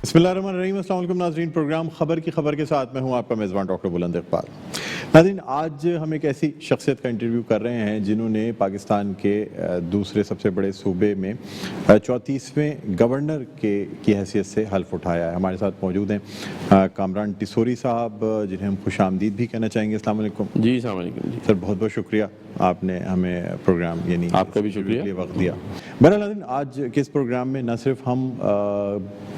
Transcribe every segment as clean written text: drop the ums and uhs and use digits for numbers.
بسم اللہ الرحمن الرحیم۔ السلام علیکم ناظرین، پروگرام خبر کی خبر کے ساتھ میں ہوں آپ کا میزبان ڈاکٹر بلند اقبال۔ ناظرین، آج ہم ایک ایسی شخصیت کا انٹرویو کر رہے ہیں جنہوں نے پاکستان کے دوسرے سب سے بڑے صوبے میں 34ویں گورنر کی حیثیت سے حلف اٹھایا ہے۔ ہمارے ساتھ موجود ہیں کامران ٹیسوری صاحب، جنہیں ہم خوش آمدید بھی کہنا چاہیں گے۔ السلام علیکم۔ جی السلام علیکم جی سر، بہت بہت شکریہ، آپ نے ہمیں پروگرام آپ کا بھی شکریہ، کے لیے وقت دیا۔ بہرحال آج کے اس پروگرام میں نہ صرف ہم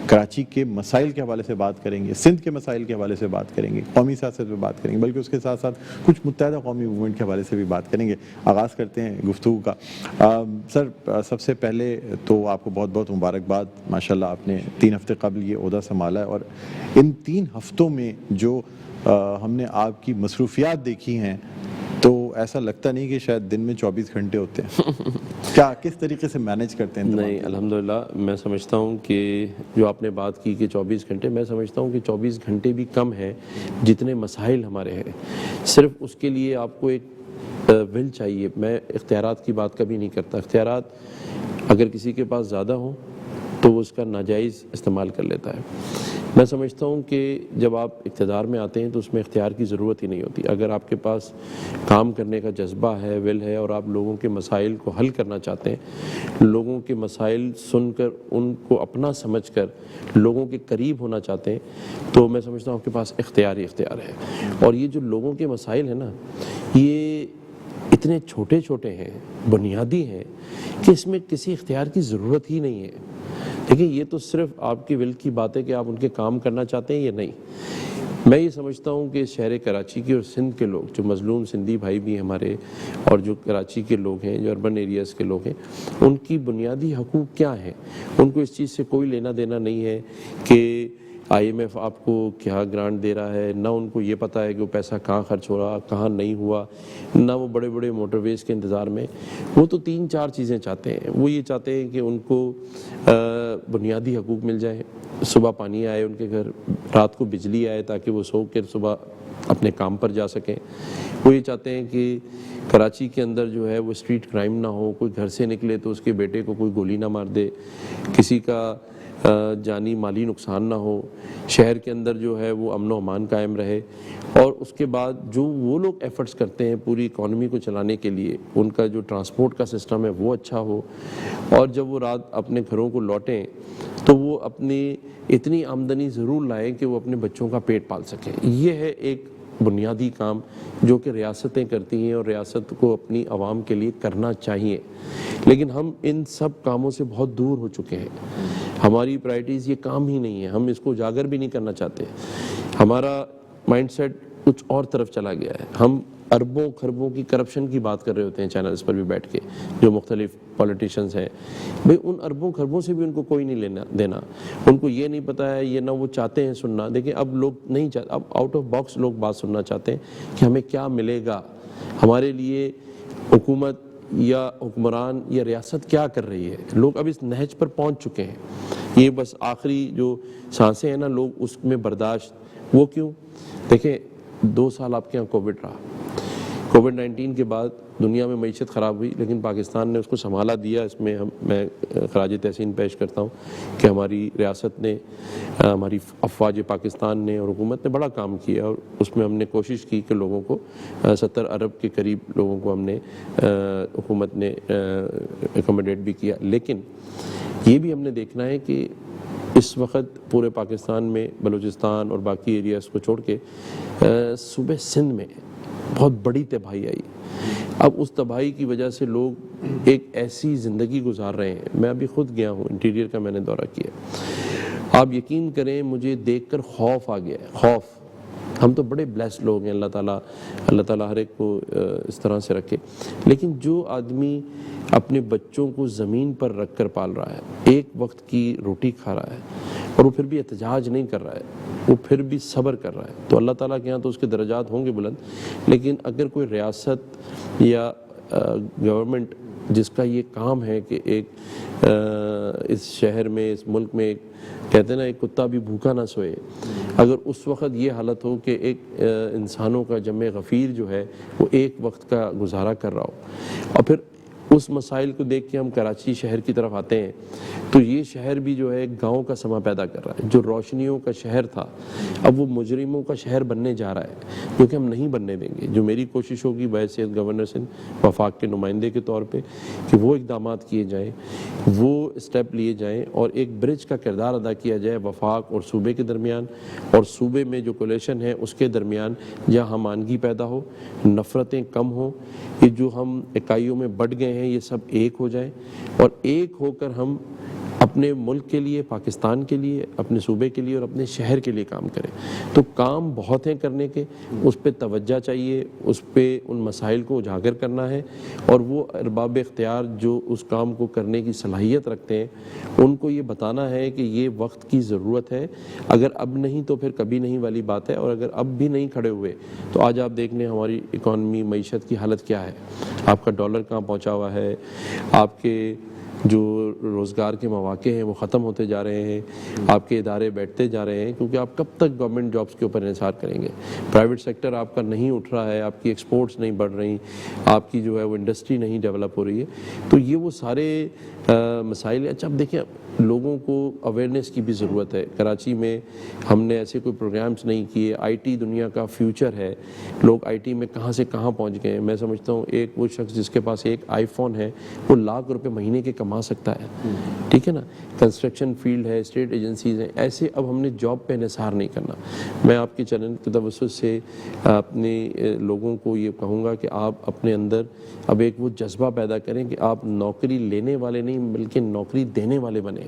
کراچی کے مسائل کے حوالے سے بات کریں گے، سندھ کے مسائل کے حوالے سے بات کریں گے، قومی سیاست پہ بات کریں گے، بلکہ اس کے ساتھ ساتھ کچھ متحدہ قومی موومنٹ کے حوالے سے بھی بات کریں گے۔ آغاز کرتے ہیں گفتگو کا۔ سر، سب سے پہلے تو آپ کو بہت بہت مبارکباد، ماشاءاللہ آپ نے 3 ہفتے قبل یہ عہدہ سنبھالا ہے، اور ان 3 ہفتوں میں جو ہم نے آپ کی مصروفیات دیکھی ہیں تو ایسا لگتا نہیں کہ شاید دن میں 24 گھنٹے ہوتے ہیں۔ کیا کس طریقے سے مینیج کرتے ہیں؟ نہیں، الحمدللہ میں سمجھتا ہوں کہ جو آپ نے بات کی کہ 24 گھنٹے، میں سمجھتا ہوں کہ 24 گھنٹے بھی کم ہے جتنے مسائل ہمارے ہیں۔ صرف اس کے لیے آپ کو ایک ول چاہیے۔ میں اختیارات کی بات کبھی نہیں کرتا۔ اختیارات اگر کسی کے پاس زیادہ ہوں تو وہ اس کا ناجائز استعمال کر لیتا ہے۔ میں سمجھتا ہوں کہ جب آپ اقتدار میں آتے ہیں تو اس میں اختیار کی ضرورت ہی نہیں ہوتی۔ اگر آپ کے پاس کام کرنے کا جذبہ ہے، ول ہے، اور آپ لوگوں کے مسائل کو حل کرنا چاہتے ہیں، لوگوں کے مسائل سن کر ان کو اپنا سمجھ کر لوگوں کے قریب ہونا چاہتے ہیں، تو میں سمجھتا ہوں آپ کے پاس اختیار ہی اختیار ہے۔ اور یہ جو لوگوں کے مسائل ہیں نا، یہ اتنے چھوٹے چھوٹے ہیں، بنیادی ہیں، کہ اس میں کسی اختیار کی ضرورت ہی نہیں ہے۔ دیکھیں، یہ تو صرف آپ کی ول کی بات ہے کہ آپ ان کے کام کرنا چاہتے ہیں یا نہیں۔ میں یہ سمجھتا ہوں کہ شہر کراچی کی اور سندھ کے لوگ، جو مظلوم سندھی بھائی بھی ہمارے، اور جو کراچی کے لوگ ہیں، جو اربن ایریاز کے لوگ ہیں، ان کی بنیادی حقوق کیا ہیں؟ ان کو اس چیز سے کوئی لینا دینا نہیں ہے کہ IMF آپ کو کیا گرانٹ دے رہا ہے، نہ ان کو یہ پتہ ہے کہ وہ پیسہ کہاں خرچ ہو رہا، کہاں نہیں ہوا، نہ وہ بڑے بڑے موٹر ویز کے انتظار میں۔ وہ تو 3-4 چیزیں چاہتے ہیں۔ وہ یہ چاہتے ہیں کہ ان کو بنیادی حقوق مل جائے، صبح پانی آئے ان کے گھر، رات کو بجلی آئے تاکہ وہ سو کر صبح اپنے کام پر جا سکیں۔ وہ یہ چاہتے ہیں کہ کراچی کے اندر جو ہے وہ اسٹریٹ کرائم نہ ہو، کوئی گھر سے نکلے تو اس کے بیٹے کو کوئی گولی نہ مار دے، کسی کا جانی مالی نقصان نہ ہو، شہر کے اندر جو ہے وہ امن و امان قائم رہے۔ اور اس کے بعد جو وہ لوگ ایفرٹس کرتے ہیں پوری اکانومی کو چلانے کے لیے، ان کا جو ٹرانسپورٹ کا سسٹم ہے وہ اچھا ہو، اور جب وہ رات اپنے گھروں کو لوٹیں تو وہ اپنی اتنی آمدنی ضرور لائیں کہ وہ اپنے بچوں کا پیٹ پال سکیں۔ یہ ہے ایک بنیادی کام جو کہ ریاستیں کرتی ہیں، اور ریاست کو اپنی عوام کے لیے کرنا چاہیے۔ لیکن ہم ان سب کاموں سے بہت دور ہو چکے ہیں۔ ہماری پرائرٹیز یہ کام ہی نہیں ہے، ہم اس کو اجاگر بھی نہیں کرنا چاہتے۔ ہمارا مائنڈ سیٹ کچھ اور طرف چلا گیا ہے۔ ہم اربوں خربوں کی کرپشن کی بات کر رہے ہوتے ہیں چینلز پر بھی بیٹھ کے، جو مختلف پولیٹیشنز ہیں۔ بھئی ان اربوں خربوں سے بھی ان کو کوئی نہیں لینا دینا۔ ان کو یہ نہیں پتہ ہے، یہ نہ وہ چاہتے ہیں سننا۔ دیکھیں، اب لوگ نہیں چاہتے، اب آؤٹ آف باکس لوگ بات سننا چاہتے ہیں کہ ہمیں کیا ملے گا، ہمارے لیے حکومت یا حکمران یا ریاست کیا کر رہی ہے۔ لوگ اب اس نہج پر پہنچ چکے ہیں۔ یہ بس آخری جو سانسیں ہیں نا، لوگ اس میں برداشت، وہ کیوں؟ دیکھیں، 2 سال آپ کے یہاں کووڈ رہا۔ کووڈ-19 کے بعد دنیا میں معیشت خراب ہوئی، لیکن پاکستان نے اس کو سنبھالا دیا۔ اس میں میں خراج تحسین پیش کرتا ہوں کہ ہماری ریاست نے، ہماری افواج پاکستان نے اور حکومت نے بڑا کام کیا، اور اس میں ہم نے کوشش کی کہ لوگوں کو 70 ارب کے قریب لوگوں کو ہم نے، حکومت نے اکوموڈیٹ بھی کیا۔ لیکن یہ بھی ہم نے دیکھنا ہے کہ اس وقت پورے پاکستان میں بلوچستان اور باقی ایریاز کو چھوڑ کے صوبہ سندھ میں بہت بڑی تباہی آئی۔ اب اس تباہی کی وجہ سے لوگ ایک ایسی زندگی گزار رہے ہیں۔ میں ابھی خود گیا ہوں، انٹیریئر کا میں نے دورہ کیا۔ آپ یقین کریں، مجھے دیکھ کر خوف آ گیا ہے، خوف۔ ہم تو بڑے بلیسڈ لوگ ہیں، اللہ تعالیٰ ہر ایک کو اس طرح سے رکھے، لیکن جو آدمی اپنے بچوں کو زمین پر رکھ کر پال رہا ہے، ایک وقت کی روٹی کھا رہا ہے، اور وہ پھر بھی احتجاج نہیں کر رہا ہے، وہ پھر بھی صبر کر رہا ہے، تو اللہ تعالیٰ کے یہاں تو اس کے درجات ہوں گے بلند۔ لیکن اگر کوئی ریاست یا گورنمنٹ جس کا یہ کام ہے کہ ایک اس شہر میں، اس ملک میں، ایک کہتے ہیں نا، ایک کتا بھی بھوکا نہ سوئے، اگر اس وقت یہ حالت ہو کہ ایک انسانوں کا جمع غفیر جو ہے وہ ایک وقت کا گزارا کر رہا ہو، اور پھر اس مسائل کو دیکھ کے ہم کراچی شہر کی طرف آتے ہیں تو یہ شہر بھی جو ہے ایک گاؤں کا سما پیدا کر رہا ہے. جو روشنیوں کا شہر تھا اب وہ مجرموں کا شہر بننے جا رہا ہے, جو کہ ہم نہیں بننے دیں گے. جو میری کوشش ہوگی بحیثیت گورنر سندھ وفاق کے نمائندے کے طور پہ کہ وہ اقدامات کیے جائیں, وہ اسٹیپ لیے جائیں اور ایک برج کا کردار ادا کیا جائے وفاق اور صوبے کے درمیان, اور صوبے میں جو کولیشن ہے اس کے درمیان, جہاں ہمانگی پیدا ہو, نفرتیں کم ہوں, یہ جو ہم اکائیوں میں بٹ گئے ہیں یہ سب ایک ہو جائیں اور ایک ہو کر ہم اپنے ملک کے لیے, پاکستان کے لیے, اپنے صوبے کے لیے اور اپنے شہر کے لیے کام کریں. تو کام بہت ہیں کرنے کے, اس پہ توجہ چاہیے, اس پہ ان مسائل کو اجاگر کرنا ہے اور وہ ارباب اختیار جو اس کام کو کرنے کی صلاحیت رکھتے ہیں ان کو یہ بتانا ہے کہ یہ وقت کی ضرورت ہے. اگر اب نہیں تو پھر کبھی نہیں والی بات ہے, اور اگر اب بھی نہیں کھڑے ہوئے تو آج آپ دیکھ لیں ہماری اکانومی, معیشت کی حالت کیا ہے. آپ کا ڈالر کہاں پہنچا ہوا ہے, آپ کے جو روزگار کے مواقع ہیں وہ ختم ہوتے جا رہے ہیں, آپ کے ادارے بیٹھتے جا رہے ہیں, کیونکہ آپ کب تک گورنمنٹ جابس کے اوپر انحصار کریں گے. پرائیویٹ سیکٹر آپ کا نہیں اٹھ رہا ہے, آپ کی ایکسپورٹس نہیں بڑھ رہی, آپ کی جو ہے وہ انڈسٹری نہیں ڈیولپ ہو رہی ہے. تو یہ وہ سارے مسائل ہیں. اچھا اب دیکھیں لوگوں کو اویئرنیس کی بھی ضرورت ہے. کراچی میں ہم نے ایسے کوئی پروگرامز نہیں کیے. آئی ٹی دنیا کا فیوچر ہے, لوگ آئی ٹی میں کہاں سے کہاں پہنچ گئے ہیں. میں سمجھتا ہوں ایک وہ شخص جس کے پاس ایک آئی فون ہے وہ لاکھ روپے مہینے کے کما سکتا ہے, ٹھیک ہے نا. کنسٹرکشن فیلڈ ہے, اسٹیٹ ایجنسیز ہیں, ایسے اب ہم نے جاب پہ انحصار نہیں کرنا. میں آپ کے چینل کے توسط سے اپنے لوگوں کو یہ کہوں گا کہ آپ اپنے اندر اب ایک وہ جذبہ پیدا کریں کہ آپ نوکری لینے والے نہیں بلکہ نوکری دینے والے بنیں.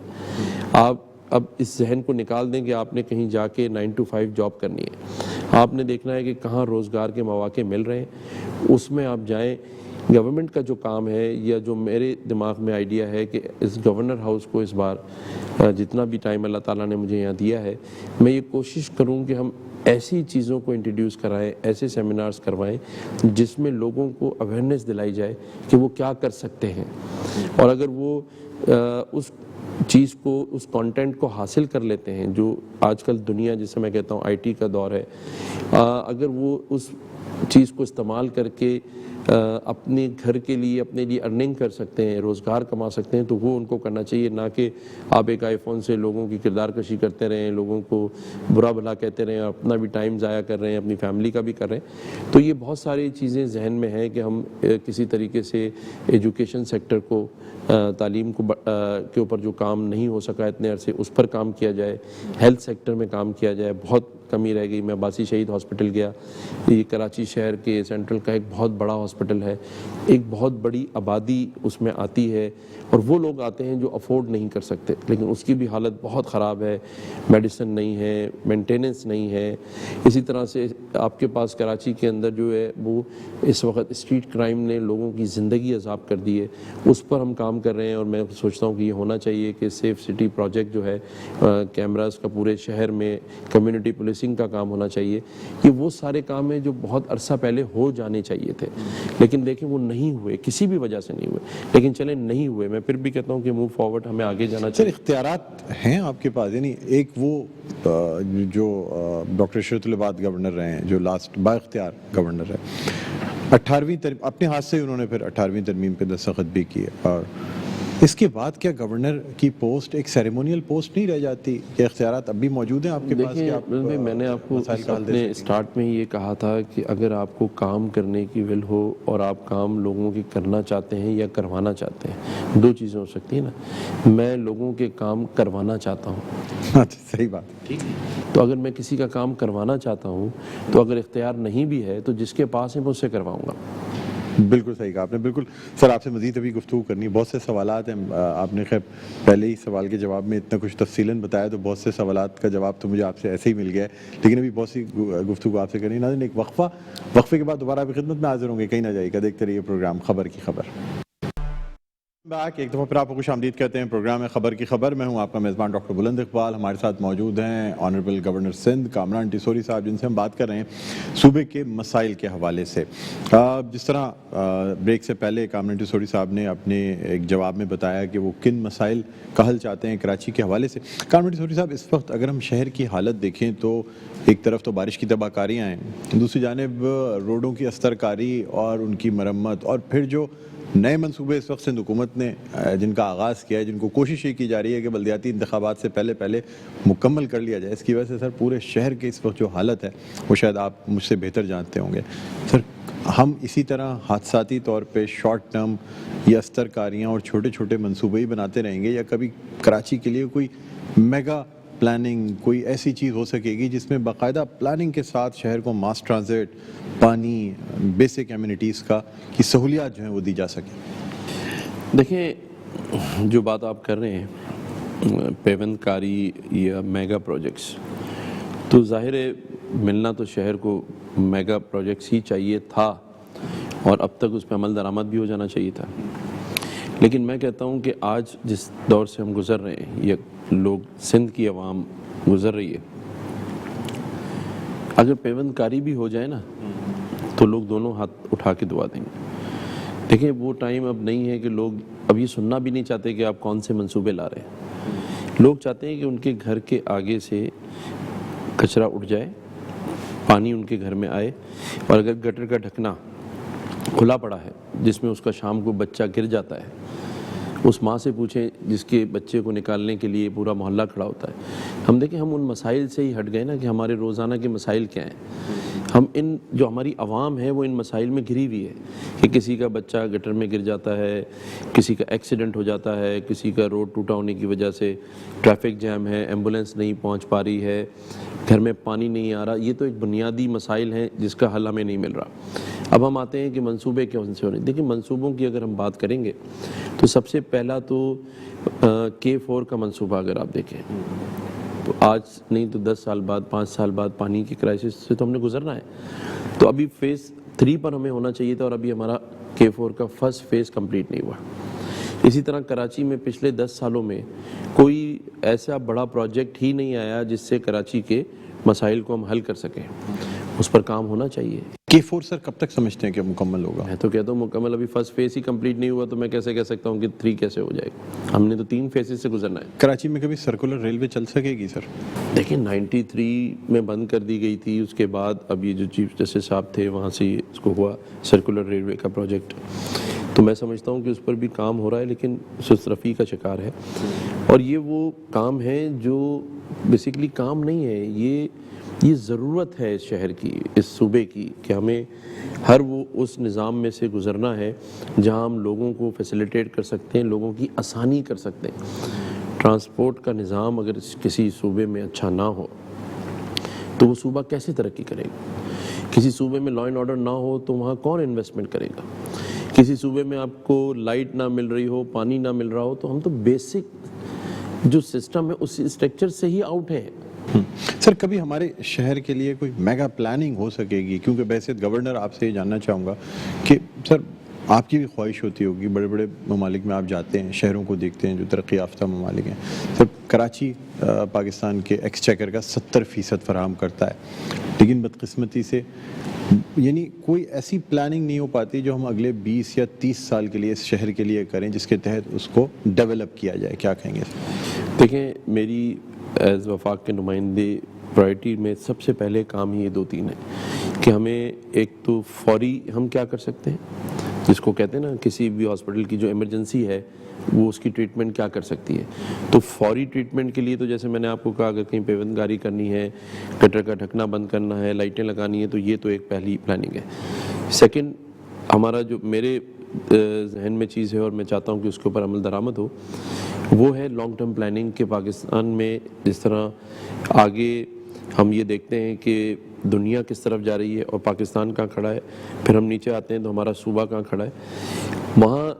آپ اب اس ذہن کو نکال دیں کہ آپ نے کہیں جا کے 9 to 5 جاب کرنی ہے. آپ نے دیکھنا ہے کہ کہاں روزگار کے مواقع مل رہے ہیں, اس میں آپ جائیں. گورنمنٹ کا جو کام ہے, یا جو میرے دماغ میں آئیڈیا ہے کہ اس گورنر ہاؤس کو اس بار جتنا بھی ٹائم اللہ تعالیٰ نے مجھے یہاں دیا ہے, میں یہ کوشش کروں کہ ہم ایسی چیزوں کو انٹروڈیوس کرائیں, ایسے سیمینارز کروائیں جس میں لوگوں کو اویئرنیس دلائی جائے کہ وہ کیا کر سکتے ہیں. اور اگر وہ اس چیز کو, اس کانٹینٹ کو حاصل کر لیتے ہیں, جو آج کل دنیا جسے میں کہتا ہوں آئی ٹی کا دور ہے, اگر وہ اس چیز کو استعمال کر کے اپنے گھر کے لیے, اپنے لیے ارننگ کر سکتے ہیں, روزگار کما سکتے ہیں, تو وہ ان کو کرنا چاہیے. نہ کہ آپ ایک آئی فون سے لوگوں کی کردار کشی کرتے رہیں, لوگوں کو برا بھلا کہتے رہیں, اپنا بھی ٹائم ضائع کر رہے ہیں, اپنی فیملی کا بھی کر رہے ہیں. تو یہ بہت ساری چیزیں ذہن میں ہیں کہ ہم کسی طریقے سے ایجوکیشن سیکٹر کو, تعلیم کو کے اوپر جو کام نہیں ہو سکا اتنے عرصے, اس پر کام کیا جائے. ہیلتھ سیکٹر میں کام کیا جائے, بہت کمی رہ گئی. میں باسی شہید ہاسپٹل گیا, یہ کراچی شہر کے سینٹرل کا ایک بہت بڑا ہاسپٹل ہے, ایک بہت بڑی آبادی اس میں آتی ہے, اور وہ لوگ آتے ہیں جو افورڈ نہیں کر سکتے, لیکن اس کی بھی حالت بہت خراب ہے. میڈیسن نہیں ہے, مینٹیننس نہیں ہے. اسی طرح سے آپ کے پاس کراچی کے اندر جو ہے وہ اس وقت اسٹریٹ کرائم نے لوگوں کی زندگی عذاب کر دی ہے, اس پر ہم کام کر رہے ہیں. اور میں سوچتا ہوں کہ یہ ہونا چاہیے کہ سیف سٹی پروجیکٹ جو ہے, کیمراز کا پورے شہر میں, کمیونٹی پولیسنگ کا کام ہونا چاہیے. یہ وہ سارے کام ہیں جو بہت عرصہ پہلے ہو جانے چاہیے تھے, لیکن دیکھیں وہ نہیں ہوئے, کسی بھی وجہ سے نہیں ہوئے. لیکن چلیں نہیں ہوئے, میں پھر بھی کہتا ہوں کہ موو فارورڈ, ہمیں آگے جانا چاہیے. اختیارات ہیں آپ کے پاس, یعنی ایک وہ جو ڈاکٹر اشرت العباد گورنر رہے ہیں, جو لاسٹ با اختیار گورنر ہے, 18ویں ترمیم اپنے ہاتھ سے انہوں نے پھر 18ویں ترمیم پہ دستخط بھی کیے, اور اس کے بعد کیا گورنر کی پوسٹ ایک سیریمونیل پوسٹ نہیں رہ جاتی, کہ اختیارات اب بھی موجود ہیں آپ کے پاس؟ دیکھیں میں نے آپ کو اپنے اسٹارٹ میں یہ کہا تھا کہ اگر آپ کو کام کرنے کی ول ہو اور آپ کام لوگوں کی کرنا چاہتے ہیں یا کروانا چاہتے ہیں, دو چیزیں ہو سکتی ہیں نا. میں لوگوں کے کام کروانا چاہتا ہوں, صحیح بات, ٹھیک ہے. تو اگر میں کسی کا کام کروانا چاہتا ہوں تو اگر اختیار نہیں بھی ہے تو جس کے پاس ہے میں اس سے کرواؤں گا. بالکل صحیح کہا آپ نے. بالکل سر, آپ سے مزید ابھی گفتگو کرنی ہے, بہت سے سوالات ہیں. آپ نے خیر پہلے ہی سوال کے جواب میں اتنا کچھ تفصیلاً بتایا, تو بہت سے سوالات کا جواب تو مجھے آپ سے ایسے ہی مل گیا ہے, لیکن ابھی بہت سی گفتگو آپ سے کرنی ہے. ناظرین ایک وقفے کے بعد دوبارہ آپ کی خدمت میں حاضر ہوں گے, کہیں نہ جائیے گا, دیکھتے رہیے پروگرام خبر کی خبر. ایک دفعہ پھر آپ کو خوش آمدید کہتے ہیں. پروگرام ہے خبر کی خبر, میں ہوں آپ کا میزبان ڈاکٹر بلند اقبال. ہمارے ساتھ موجود ہیں آنریبل گورنر سندھ کامران ٹیسوری صاحب, جن سے ہم بات کر رہے ہیں صوبے کے مسائل کے حوالے سے. جس طرح بریک سے پہلے کامران ٹیسوری صاحب نے اپنے ایک جواب میں بتایا کہ وہ کن مسائل کا حل چاہتے ہیں کراچی کے حوالے سے. کامران ٹیسوری صاحب, اس وقت اگر ہم شہر کی حالت دیکھیں تو ایک طرف تو بارش کی تباہ کاریاں ہیں, دوسری جانب روڈوں کی استر کاری اور ان کی مرمت, اور پھر جو نئے منصوبے اس وقت سندھ حکومت نے جن کا آغاز کیا ہے، جن کو کوشش یہ کی جا رہی ہے کہ بلدیاتی انتخابات سے پہلے مکمل کر لیا جائے، اس کی وجہ سے سر پورے شہر کے اس وقت جو حالت ہے وہ شاید آپ مجھ سے بہتر جانتے ہوں گے سر. ہم اسی طرح حادثاتی طور پہ شارٹ ٹرم یا استر کاریاں اور چھوٹے چھوٹے منصوبے ہی بناتے رہیں گے، یا کبھی کراچی کے لیے کوئی میگا پلاننگ، کوئی ایسی چیز ہو سکے گی جس میں باقاعدہ پلاننگ کے ساتھ شہر کو ماس ٹرانزٹ، پانی، بیسک ایمینٹیز کی سہولیات جو ہیں وہ دی جا سکیں؟ دیکھیں، جو بات آپ کر رہے ہیں پیوند کاری یا میگا پروجیکٹس، تو ظاہر ہے ملنا تو شہر کو میگا پروجیکٹس ہی چاہیے تھا، اور اب تک اس پہ عمل درآمد بھی ہو جانا چاہیے تھا. لیکن میں کہتا ہوں کہ آج جس دور سے ہم گزر رہے ہیں، یا لوگ سندھ کی عوام گزر رہی ہے، اگر پیوند کاری بھی ہو جائے نا تو لوگ دونوں ہاتھ اٹھا کے دعا دیں گے. دیکھیں، وہ ٹائم اب نہیں ہے کہ لوگ اب یہ سننا بھی نہیں چاہتے کہ آپ کون سے منصوبے لا رہے ہیں. لوگ چاہتے ہیں کہ ان کے گھر کے آگے سے کچرا اٹھ جائے، پانی ان کے گھر میں آئے، اور اگر گٹر کا ڈھکنا کھلا پڑا ہے جس میں اس کا شام کو بچہ گر جاتا ہے، اس ماں سے پوچھیں جس کے بچے کو نکالنے کے لیے پورا محلہ کھڑا ہوتا ہے. ہم دیکھیں، ہم ان مسائل سے ہی ہٹ گئے نا کہ ہمارے روزانہ کے مسائل کیا ہیں. ہم جو ہماری عوام ہے وہ ان مسائل میں گھری ہوئی ہے کہ کسی کا بچہ گٹر میں گر جاتا ہے، کسی کا ایکسیڈنٹ ہو جاتا ہے، کسی کا روڈ ٹوٹا ہونے کی وجہ سے ٹریفک جام ہے، ایمبولینس نہیں پہنچ پا رہی ہے، گھر میں پانی نہیں آ رہا. یہ تو ایک بنیادی مسائل ہیں جس کا حل ہمیں نہیں مل رہا. اب ہم آتے ہیں کہ منصوبے کون سے ہونے. دیکھیں، منصوبوں کی اگر ہم بات کریں گے تو سب سے پہلا تو K4 کا منصوبہ اگر آپ دیکھیں تو آج نہیں تو 10 سال بعد، 5 سال بعد پانی کی کرائسس سے تو ہم نے گزرنا ہے. تو ابھی فیز 3 پر ہمیں ہونا چاہیے تھا، اور ابھی ہمارا K4 کا فرسٹ فیز کمپلیٹ نہیں ہوا. اسی طرح کراچی میں پچھلے 10 سالوں میں کوئی ایسا بڑا پروجیکٹ ہی نہیں آیا جس سے کراچی کے مسائل کو ہم حل کر سکیں. اس پر کام ہونا چاہیے. K4 سر کب تک سمجھتے ہیں کہ مکمل ہوگا؟ میں تو کہتا ہوں مکمل، ابھی فرسٹ فیز ہی کمپلیٹ نہیں ہوا تو میں کیسے کہہ سکتا ہوں کہ 3 کیسے ہو جائے گا. ہم نے تو 3 فیزز سے گزرنا ہے. کراچی میں کبھی سرکولر ریلوے چل سکے گی سر؟ دیکھیں، 93 میں بند کر دی گئی تھی، اس کے بعد اب یہ جو چیف جسٹس صاحب تھے وہاں سے اس کو ہوا سرکولر ریلوے کا پروجیکٹ. تو میں سمجھتا ہوں کہ اس پر بھی کام ہو رہا ہے، لیکن سست رفی کا شکار ہے. اور یہ وہ کام ہے جو بیسیکلی کام نہیں ہے، یہ ضرورت ہے اس شہر کی، اس صوبے کی، کہ ہمیں ہر وہ اس نظام میں سے گزرنا ہے جہاں ہم لوگوں کو فیسیلیٹیٹ کر سکتے ہیں، لوگوں کی آسانی کر سکتے ہیں. ٹرانسپورٹ کا نظام اگر کسی صوبے میں اچھا نہ ہو تو وہ صوبہ کیسے ترقی کرے گا؟ کسی صوبے میں لا اینڈ آرڈر نہ ہو تو وہاں کون انویسٹمنٹ کرے گا؟ کسی صوبے میں آپ کو لائٹ نہ مل رہی ہو، پانی نہ مل رہا ہو، تو ہم تو بیسک جو سسٹم ہے اس اسٹرکچر سے ہی آؤٹ ہے. سر کبھی ہمارے شہر کے لیے کوئی میگا پلاننگ ہو سکے گی؟ کیونکہ بحیثیت گورنر آپ سے یہ جاننا چاہوں گا کہ سر آپ کی بھی خواہش ہوتی ہوگی، بڑے بڑے ممالک میں آپ جاتے ہیں، شہروں کو دیکھتے ہیں جو ترقی یافتہ ممالک ہیں. سر کراچی پاکستان کے ایکسچیکر کا 70% فراہم کرتا ہے، لیکن بدقسمتی سے یعنی کوئی ایسی پلاننگ نہیں ہو پاتی جو ہم اگلے 20 یا 30 سال کے لیے اس شہر کے لیے کریں جس کے تحت اس کو ڈیولپ کیا جائے. کیا کہیں گے؟ دیکھیں، میری ایز وفاق کے نمائندے پرائرٹی میں سب سے پہلے کام ہی یہ 2-3 ہے کہ ہمیں ایک تو فوری ہم کیا کر سکتے ہیں، جس کو کہتے ہیں نا کسی بھی ہاسپٹل کی جو ایمرجنسی ہے وہ اس کی ٹریٹمنٹ کیا کر سکتی ہے. تو فوری ٹریٹمنٹ کے لیے تو جیسے میں نے آپ کو کہا اگر کہیں پیوند کاری کرنی ہے، گٹر کا ڈھکنا بند کرنا ہے، لائٹیں لگانی ہے، تو یہ تو ایک پہلی پلاننگ ہے. سیکنڈ، ہمارا جو میرے ذہن میں چیز ہے اور میں چاہتا ہوں کہ اس کے اوپر عمل درآمد ہو، وہ ہے لانگ ٹرم پلاننگ. کہ پاکستان میں جس طرح آگے ہم یہ دیکھتے ہیں کہ دنیا کس طرف جا رہی ہے اور پاکستان کہاں کھڑا ہے، پھر ہم نیچے آتے ہیں تو ہمارا صوبہ کہاں کھڑا ہے. وہاں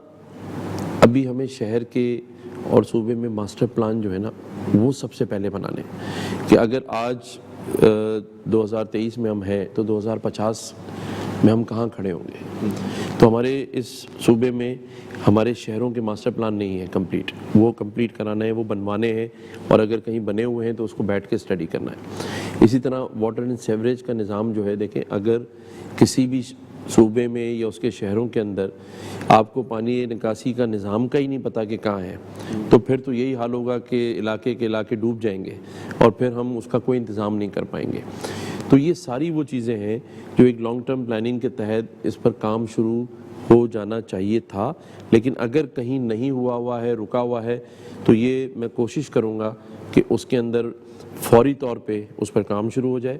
ابھی ہمیں شہر کے اور صوبے میں ماسٹر پلان جو ہے نا وہ سب سے پہلے بنانے کہ اگر آج 2023 میں ہم ہیں تو 2050 میں ہم کہاں کھڑے ہوں گے. تو ہمارے اس صوبے میں ہمارے شہروں کے ماسٹر پلان نہیں ہے کمپلیٹ، وہ کمپلیٹ کرانا ہے، وہ بنوانے ہیں، اور اگر کہیں بنے ہوئے ہیں تو اس کو بیٹھ کے اسٹڈی کرنا ہے. اسی طرح واٹر اینڈ سیوریج کا نظام جو ہے، دیکھیں اگر کسی بھی صوبے میں یا اس کے شہروں کے اندر آپ کو پانی نکاسی کا نظام کا ہی نہیں پتا کہ کہاں ہے، تو پھر تو یہی حال ہوگا کہ علاقے کے علاقے ڈوب جائیں گے اور پھر ہم اس کا کوئی انتظام نہیں کر پائیں گے. تو یہ ساری وہ چیزیں ہیں جو ایک لانگ ٹرم پلاننگ کے تحت اس پر کام شروع ہو جانا چاہیے تھا، لیکن اگر کہیں نہیں ہوا ہے، رکا ہوا ہے، تو یہ میں کوشش کروں گا کہ اس کے اندر فوری طور پہ اس پر کام شروع ہو جائے،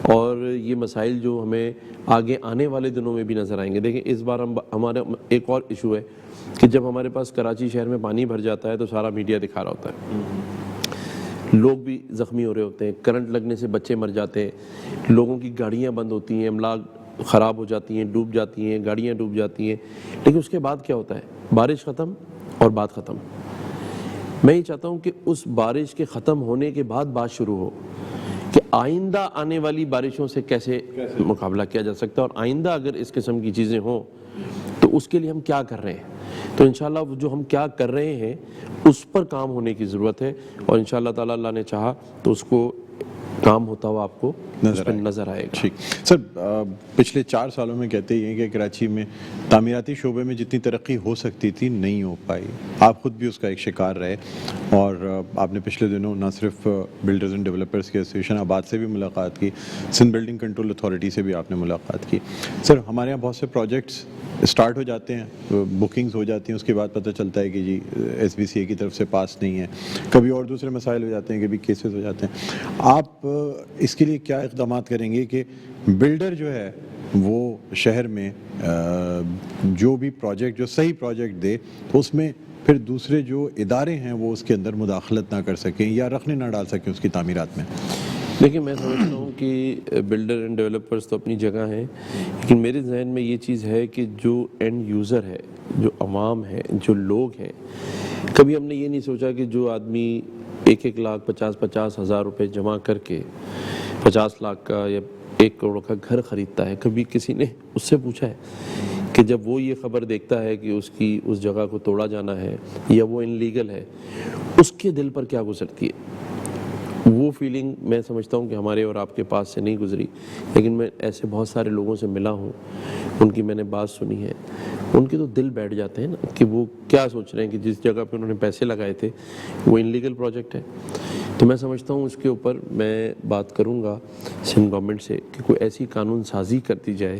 اور یہ مسائل جو ہمیں آگے آنے والے دنوں میں بھی نظر آئیں گے. دیکھیں اس بار ہمارا ایک اور ایشو ہے کہ جب ہمارے پاس کراچی شہر میں پانی بھر جاتا ہے تو سارا میڈیا دکھا رہا ہوتا ہے، لوگ بھی زخمی ہو رہے ہوتے ہیں، کرنٹ لگنے سے بچے مر جاتے ہیں، لوگوں کی گاڑیاں بند ہوتی ہیں، املاک خراب ہو جاتی ہیں، ڈوب جاتی ہیں، گاڑیاں ڈوب جاتی ہیں. لیکن اس کے بعد کیا ہوتا ہے؟ بارش ختم اور بات ختم. میں یہ چاہتا ہوں کہ اس بارش کے ختم ہونے کے بعد بات شروع ہو کہ آئندہ آنے والی بارشوں سے کیسے مقابلہ کیا جا سکتا ہے، اور آئندہ اگر اس قسم کی چیزیں ہوں تو اس کے لیے ہم کیا کر رہے ہیں. تو انشاءاللہ وہ جو ہم کیا کر رہے ہیں اس پر کام ہونے کی ضرورت ہے، اور انشاءاللہ تعالی اللہ نے چاہا تو اس کو کام ہوتا ہوا آپ کو نظر آئے گا. ٹھیک سر، پچھلے 4 سالوں میں کہتے ہی ہیں کہ کراچی میں تعمیراتی شعبے میں جتنی ترقی ہو سکتی تھی نہیں ہو پائی. آپ خود بھی اس کا ایک شکار رہے، اور آپ نے پچھلے دنوں نہ صرف بلڈرز اینڈ ڈیولپرز کے ایسوسیشن آباد سے بھی ملاقات کی، سندھ بلڈنگ کنٹرول اتھارٹی سے بھی آپ نے ملاقات کی. سر ہمارے یہاں بہت سے پروجیکٹس اسٹارٹ ہو جاتے ہیں، بکنگز ہو جاتی ہیں، اس کے بعد پتہ چلتا ہے کہ جی ایس بی سی اے کی طرف سے پاس نہیں ہے، کبھی اور دوسرے مسائل ہو جاتے ہیں، کبھی کیسز ہو جاتے ہیں. آپ اس کے لیے کیا اقدامات کریں گے کہ بلڈر جو ہے وہ شہر میں جو بھی پروجیکٹ، جو صحیح پروجیکٹ دے تو اس میں پھر دوسرے جو ادارے ہیں وہ اس کے اندر مداخلت نہ کر سکیں یا رخنے نہ ڈال سکیں اس کی تعمیرات میں؟ دیکھیں میں سمجھتا ہوں کہ بلڈر اینڈ ڈیولپرز تو اپنی جگہ ہیں، لیکن میرے ذہن میں یہ چیز ہے کہ جو اینڈ یوزر ہے، جو عوام ہے، جو لوگ ہیں، کبھی ہم نے یہ نہیں سوچا کہ جو آدمی 1 لاکھ 50 ہزار روپے جمع کر کے 50 لاکھ کا یا 1 کروڑ کا گھر خریدتا ہے، کبھی کسی نے اس سے پوچھا ہے کہ جب وہ یہ خبر دیکھتا ہے کہ اس جگہ کو توڑا جانا ہے یا وہ انلیگل ہے، اس کے دل پر کیا گزرتی ہے؟ وہ فیلنگ میں سمجھتا ہوں کہ ہمارے اور آپ کے پاس سے نہیں گزری، لیکن میں ایسے بہت سارے لوگوں سے ملا ہوں، ان کی میں نے بات سنی ہے، ان کے تو دل بیٹھ جاتے ہیں نا کہ وہ کیا سوچ رہے ہیں کہ جس جگہ پہ انہوں نے پیسے لگائے تھے وہ انلیگل پروجیکٹ ہے. تو میں سمجھتا ہوں اس کے اوپر میں بات کروں گا سندھ گورنمنٹ سے کہ کوئی ایسی قانون سازی کر دی جائے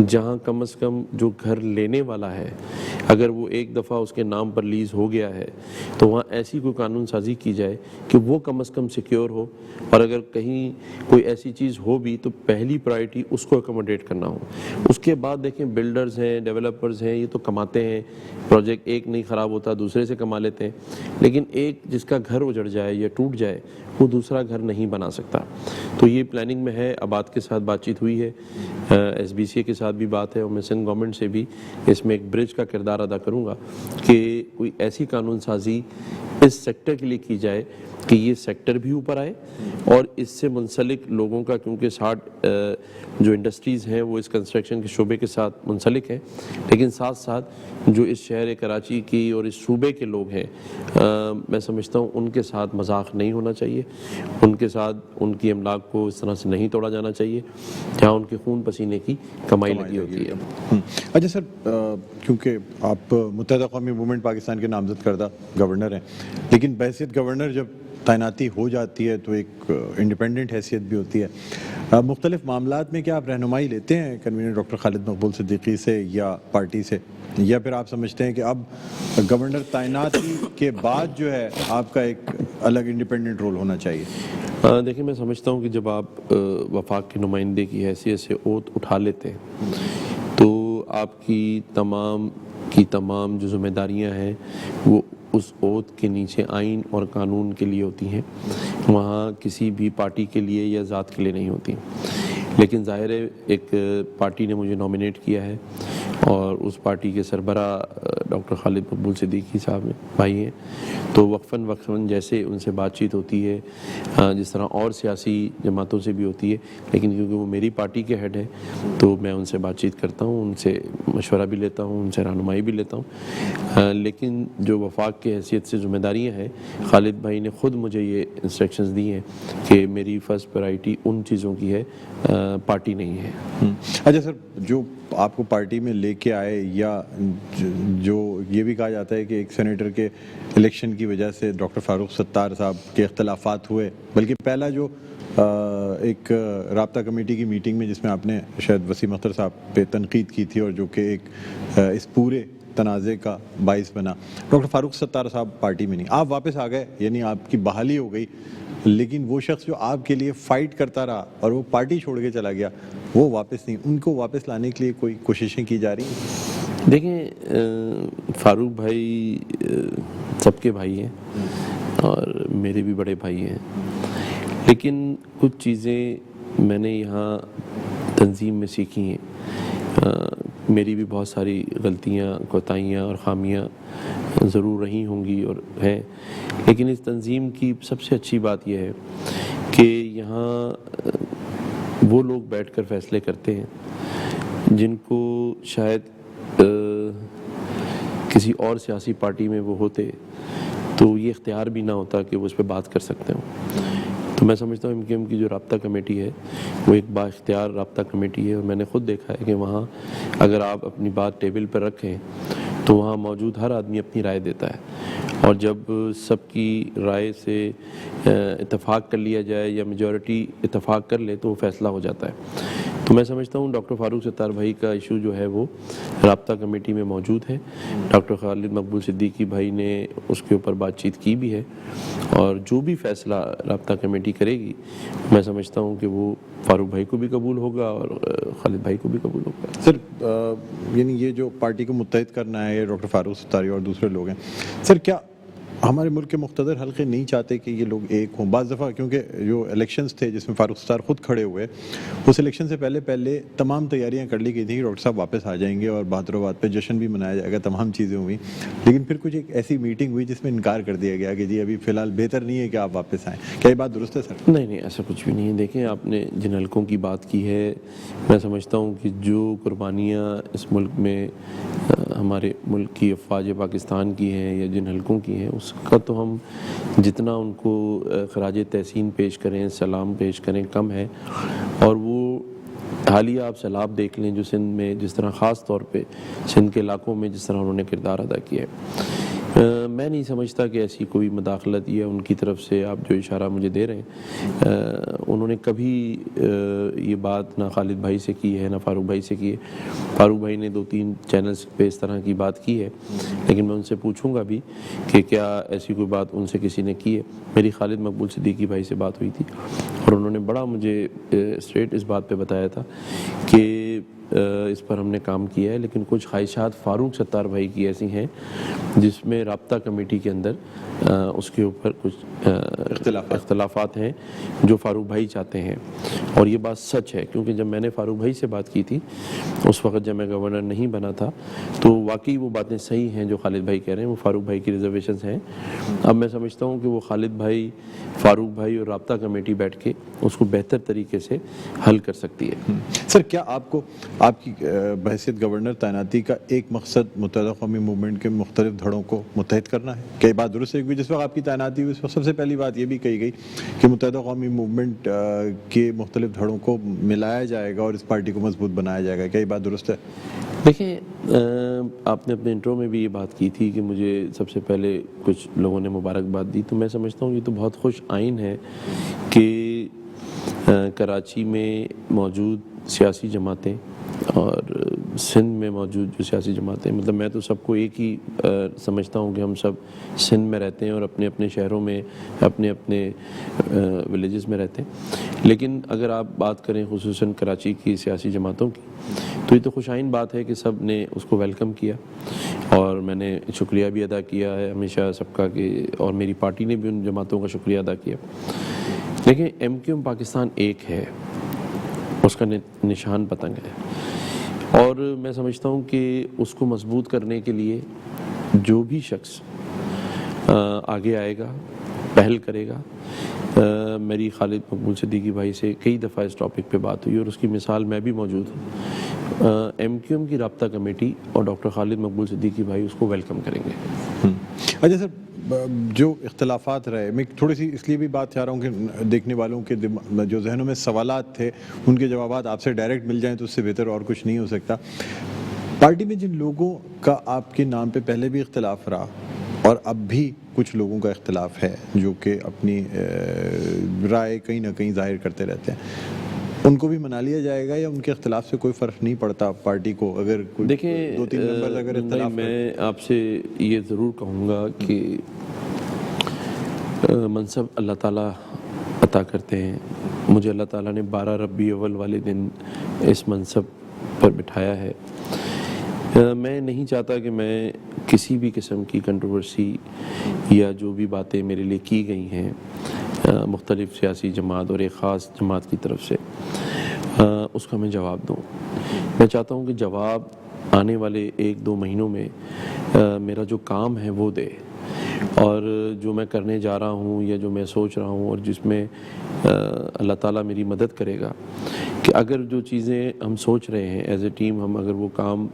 جہاں کم از کم جو گھر لینے والا ہے اگر وہ ایک دفعہ اس کے نام پر لیز ہو گیا ہے تو وہاں ایسی کوئی قانون سازی کی جائے کہ وہ کم از کم سیکیور ہو، اور اگر کہیں کوئی ایسی چیز ہو بھی تو پہلی پرائرٹی اس کو اکوموڈیٹ کرنا ہو. اس کے بعد دیکھیں بلڈرز ہیں، ڈیولپرز ہیں، یہ تو کماتے ہیں، پروجیکٹ ایک نہیں خراب ہوتا دوسرے سے کما لیتے ہیں، لیکن ایک جس کا گھر اجڑ جائے یا ٹوٹ جائے وہ دوسرا گھر نہیں بنا سکتا. تو یہ پلاننگ میں ہے، آباد کے ساتھ بات چیت ہوئی ہے، ایس بی سی اے کے ساتھ بھی بات ہے، اور میں سندھ گورنمنٹ سے بھی اس میں ایک برج کا کردار ادا کروں گا کہ کوئی ایسی قانون سازی اس سیکٹر کے لیے کی جائے کہ یہ سیکٹر بھی اوپر آئے، اور اس سے منسلک لوگوں کا، کیونکہ 60 جو انڈسٹریز ہیں وہ اس کنسٹرکشن کے شعبے کے ساتھ منسلک ہیں، لیکن ساتھ ساتھ جو اس شہر کراچی کی اور اس صوبے کے لوگ ہیں، میں سمجھتا ہوں ان کے ساتھ مذاق نہیں ہونا چاہیے، ان کے ساتھ ان کی املاک کو اس طرح سے نہیں توڑا جانا چاہیے جہاں ان کے خون پسینے کی کمائی لگی ہوتی ہے. اچھا سر، کیونکہ آپ متحدہ قومی موومنٹ پاکستان کے نامزد کردہ گورنر ہیں، لیکن بحیثیت گورنر جب تعیناتی ہو جاتی ہے تو ایک انڈیپینڈنٹ حیثیت بھی ہوتی ہے. مختلف معاملات میں کیا آپ رہنمائی لیتے ہیں کنوینر ڈاکٹر خالد مقبول صدیقی سے یا پارٹی سے، یا پھر آپ سمجھتے ہیں کہ اب گورنر تعیناتی کے بعد جو ہے آپ کا ایک الگ انڈیپینڈنٹ رول ہونا چاہیے؟ دیکھیں میں سمجھتا ہوں کہ جب آپ وفاق کے نمائندے کی حیثیت سے اوت اٹھا لیتے ہیں تو آپ کی تمام جو ذمہ داریاں ہیں وہ اس اوت کے نیچے آئین اور قانون کے لیے ہوتی ہیں، وہاں کسی بھی پارٹی کے لیے یا ذات کے لیے نہیں ہوتی. لیکن ظاہر ہے ایک پارٹی نے مجھے نامینیٹ کیا ہے، اور اس پارٹی کے سربراہ ڈاکٹر خالد مقبول صدیقی صاحب بھائی ہیں، تو وقفاً جیسے ان سے بات چیت ہوتی ہے جس طرح اور سیاسی جماعتوں سے بھی ہوتی ہے، لیکن کیونکہ وہ میری پارٹی کے ہیڈ ہے تو میں ان سے بات چیت کرتا ہوں، ان سے مشورہ بھی لیتا ہوں، ان سے رہنمائی بھی لیتا ہوں. لیکن جو وفاق کی حیثیت سے ذمہ داریاں ہیں، خالد بھائی نے خود مجھے یہ انسٹرکشنز دی ہیں کہ میری فرسٹ پرائرٹی ان چیزوں کی ہے، پارٹی نہیں ہے. اچھا سر، جو آپ کو پارٹی میں لے کے آئے، یا جو یہ بھی کہا جاتا ہے کہ ایک سینیٹر کے الیکشن کی وجہ سے ڈاکٹر فاروق ستار صاحب کے اختلافات ہوئے، بلکہ پہلا جو ایک رابطہ کمیٹی کی میٹنگ میں جس میں آپ نے شاید وسیم اختر صاحب پہ تنقید کی تھی اور جو کہ ایک اس پورے تنازع کا باعث بنا. ڈاکٹر فاروق ستار صاحب پارٹی میں نہیں, آپ واپس آ گئے, یعنی آپ کی بحالی ہو گئی, لیکن وہ شخص جو آپ کے لیے فائٹ کرتا رہا اور وہ پارٹی چھوڑ کے چلا گیا وہ واپس نہیں, ان کو واپس لانے کے لیے کوئی کوششیں کی جا رہی ہیں؟ دیکھیں, فاروق بھائی سب کے بھائی ہیں اور میرے بھی بڑے بھائی ہیں, لیکن کچھ چیزیں میں نے یہاں تنظیم میں سیکھی ہیں. میری بھی بہت ساری غلطیاں, کوتاہیاں اور خامیاں ضرور رہی ہوں گی اور ہیں, لیکن اس تنظیم کی سب سے اچھی بات یہ ہے کہ یہاں وہ لوگ بیٹھ کر فیصلے کرتے ہیں جن کو شاید کسی اور سیاسی پارٹی میں وہ ہوتے تو یہ اختیار بھی نہ ہوتا کہ وہ اس پہ بات کر سکتے ہوں. تو میں سمجھتا ہوں MKM کی جو رابطہ کمیٹی ہے وہ ایک با اختیار رابطہ کمیٹی ہے, اور میں نے خود دیکھا ہے کہ وہاں اگر آپ اپنی بات ٹیبل پر رکھیں تو وہاں موجود ہر آدمی اپنی رائے دیتا ہے, اور جب سب کی رائے سے اتفاق کر لیا جائے یا میجورٹی اتفاق کر لے تو وہ فیصلہ ہو جاتا ہے. تو میں سمجھتا ہوں ڈاکٹر فاروق ستار بھائی کا ایشو جو ہے وہ رابطہ کمیٹی میں موجود ہے. ڈاکٹر خالد مقبول صدیقی بھائی نے اس کے اوپر بات چیت کی بھی ہے, اور جو بھی فیصلہ رابطہ کمیٹی کرے گی میں سمجھتا ہوں کہ وہ فاروق بھائی کو بھی قبول ہوگا اور خالد بھائی کو بھی قبول ہوگا. سر یعنی یہ جو پارٹی کو متحد کرنا ہے ڈاکٹر فاروق ستاری اور دوسرے لوگ ہیں, سر کیا ہمارے ملک کے مقتدر حلقے نہیں چاہتے کہ یہ لوگ ایک ہوں؟ بعض دفعہ کیونکہ جو الیکشنز تھے جس میں فاروق ستار خود کھڑے ہوئے, اس الیکشن سے پہلے تمام تیاریاں کر لی گئی تھیں کہ ڈاکٹر صاحب واپس آ جائیں گے اور بہادرآباد پہ جشن بھی منایا جائے گا, تمام چیزیں ہوئیں, لیکن پھر کچھ ایک ایسی میٹنگ ہوئی جس میں انکار کر دیا گیا کہ جی ابھی فی الحال بہتر نہیں ہے کہ آپ واپس آئیں. کیا یہ بات درست ہے سر؟ نہیں, ایسا کچھ بھی نہیں ہے. دیکھیں, آپ نے جن حلقوں کی بات کی ہے, میں سمجھتا ہوں کہ جو قربانیاں اس ملک میں ہمارے ملک کی افواج پاکستان کی ہیں یا جن حلقوں کی ہیں, اس کا تو ہم جتنا ان کو خراج تحسین پیش کریں, سلام پیش کریں, کم ہے. اور وہ حالیہ آپ سیلاب دیکھ لیں جو سندھ میں جس طرح, خاص طور پہ سندھ کے علاقوں میں جس طرح انہوں نے کردار ادا کیا ہے, میں نہیں سمجھتا کہ ایسی کوئی مداخلت یا ان کی طرف سے آپ جو اشارہ مجھے دے رہے ہیں, انہوں نے کبھی یہ بات نہ خالد بھائی سے کی ہے نہ فاروق بھائی سے کی ہے. فاروق بھائی نے 2-3 چینلز پہ اس طرح کی بات کی ہے, لیکن میں ان سے پوچھوں گا بھی کہ کیا ایسی کوئی بات ان سے کسی نے کی ہے. میری خالد مقبول صدیقی بھائی سے بات ہوئی تھی اور انہوں نے بڑا مجھے اسٹریٹ اس بات پہ بتایا تھا کہ اس پر ہم نے کام کیا ہے, لیکن کچھ خواہشات فاروق ستار بھائی کی ایسی ہیں جس میں رابطہ کمیٹی کے اندر اس کے اوپر کچھ اختلافات ہیں جو فاروق بھائی چاہتے ہیں. اور یہ بات سچ ہے, کیونکہ جب میں نے فاروق بھائی سے بات کی تھی اس وقت جب میں گورنر نہیں بنا تھا, تو واقعی وہ باتیں صحیح ہیں جو خالد بھائی کہہ رہے ہیں, وہ فاروق بھائی کی ریزرویشنز ہیں. اب میں سمجھتا ہوں کہ وہ خالد بھائی, فاروق بھائی اور رابطہ کمیٹی بیٹھ کے اس کو بہتر طریقے سے حل کر سکتی ہے. سر کیا آپ کو آپ کی بحیثیت گورنر تعیناتی کا ایک مقصد متحدہ قومی موومنٹ کے مختلف دھڑوں کو متحد کرنا ہے؟ کیا یہ بات درست ہے کہ جس وقت آپ کی تعیناتی ہوئی اس وقت سب سے پہلی بات یہ بھی کہی گئی کہ متحدہ قومی موومنٹ کے مختلف دھڑوں کو ملایا جائے گا اور اس پارٹی کو مضبوط بنایا جائے گا؟ کیا یہ بات درست ہے؟ دیکھیں, آپ نے اپنے انٹرو میں بھی یہ بات کی تھی کہ مجھے سب سے پہلے کچھ لوگوں نے مبارکباد دی, تو میں سمجھتا ہوں یہ تو بہت خوش آئین ہے کہ کراچی میں موجود سیاسی جماعتیں اور سندھ میں موجود جو سیاسی جماعتیں, مطلب میں تو سب کو ایک ہی سمجھتا ہوں کہ ہم سب سندھ میں رہتے ہیں اور اپنے اپنے شہروں میں, اپنے اپنے ولیجز میں رہتے ہیں. لیکن اگر آپ بات کریں خصوصاً کراچی کی سیاسی جماعتوں کی, تو یہ تو خوشائن بات ہے کہ سب نے اس کو ویلکم کیا, اور میں نے شکریہ بھی ادا کیا ہے ہمیشہ سب کا, کہ اور میری پارٹی نے بھی ان جماعتوں کا شکریہ ادا کیا. لیکن MKM پاکستان ایک ہے, اس کا نشان پتنگ ہے, اور میں سمجھتا ہوں کہ اس کو مضبوط کرنے کے لیے جو بھی شخص آگے آئے گا, پہل کرے گا. میری خالد مقبول صدیقی بھائی سے کئی دفعہ اس ٹاپک پہ بات ہوئی اور اس کی مثال میں بھی موجود ہوں. MKM کی رابطہ کمیٹی اور ڈاکٹر خالد مقبول صدیقی بھائی اس کو ویلکم کریں گے. اچھا سر, جو اختلافات رہے, میں تھوڑی سی اس لیے بھی بات چاہ رہا ہوں کہ دیکھنے والوں کے جو ذہنوں میں سوالات تھے ان کے جوابات آپ سے ڈائریکٹ مل جائیں تو اس سے بہتر اور کچھ نہیں ہو سکتا. پارٹی میں جن لوگوں کا آپ کے نام پہ پہلے بھی اختلاف رہا اور اب بھی کچھ لوگوں کا اختلاف ہے جو کہ اپنی رائے کہیں نہ کہیں ظاہر کرتے رہتے ہیں، ان کو بھی منا لیا جائے گا یا ان کے اختلاف سے کوئی فرق نہیں پڑتا پارٹی کو؟ اگر دیکھیں 2-3 ممبرز اگر نہیں، اختلاف میں آپ سے یہ ضرور کہوں گا کہ منصب اللہ تعالیٰ عطا کرتے ہیں. مجھے اللہ تعالیٰ نے 12 ربیع اول والے دن اس منصب پر بٹھایا ہے. میں نہیں چاہتا کہ میں کسی بھی قسم کی کنٹروورسی یا جو بھی باتیں میرے لیے کی گئی ہیں مختلف سیاسی جماعت اور ایک خاص جماعت کی طرف سے اس کا میں جواب دوں. میں چاہتا ہوں کہ جواب آنے والے 1-2 مہینوں میں میرا جو کام ہے وہ دے، اور جو میں کرنے جا رہا ہوں یا جو میں سوچ رہا ہوں اور جس میں اللہ تعالیٰ میری مدد کرے گا کہ اگر جو چیزیں ہم سوچ رہے ہیں ایز اے ٹیم، ہم اگر وہ کام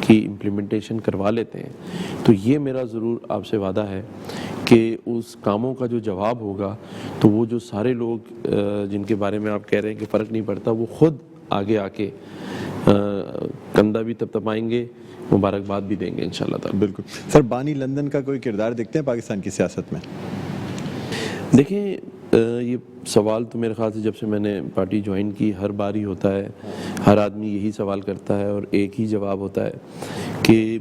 کی امپلیمنٹیشن کروا لیتے ہیں تو یہ میرا ضرور آپ سے وعدہ ہے کہ اس کاموں کا جو جواب ہوگا تو وہ جو سارے لوگ جن کے بارے میں آپ کہہ رہے ہیں کہ فرق نہیں پڑتا، وہ خود آگے آ کے کندھا بھی تپتپائیں گے، مبارکباد بھی دیں گے انشاءاللہ تعالی. بالکل. سر، بانی لندن کا کوئی کردار دیکھتے ہیں پاکستان کی سیاست میں؟ دیکھیں یہ سوال تو میرے خیال سے جب سے میں نے پارٹی جوائن کی ہر بار ہی ہوتا ہے، ہر آدمی یہی سوال کرتا ہے اور ایک ہی جواب ہوتا ہے کہ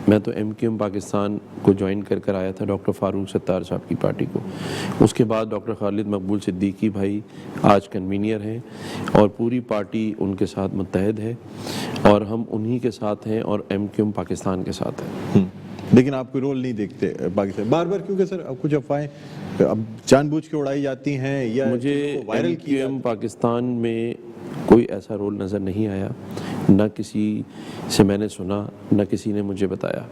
میں تو MQM پاکستان کو جوائن کر آیا تھا ڈاکٹر فاروق ستار صاحب کی پارٹی کو. اس کے بعد ڈاکٹر خالد مقبول صدیقی بھائی آج کنوینئر ہیں اور پوری پارٹی ان کے ساتھ متحد ہے اور ہم انہی کے ساتھ ہیں اور MQM پاکستان کے ساتھ ہیں. لیکن آپ کوئی رول نہیں دیکھتے پاکستان بار بار؟ کیونکہ سر اب کچھ افواہیں اب جان بوجھ کے اڑائی جاتی ہیں یا مجھے وائرل کی MQM پاکستان میں کوئی ایسا رول نظر نہیں آیا، نہ کسی سے میں نے سنا، نہ کسی نے مجھے بتایا،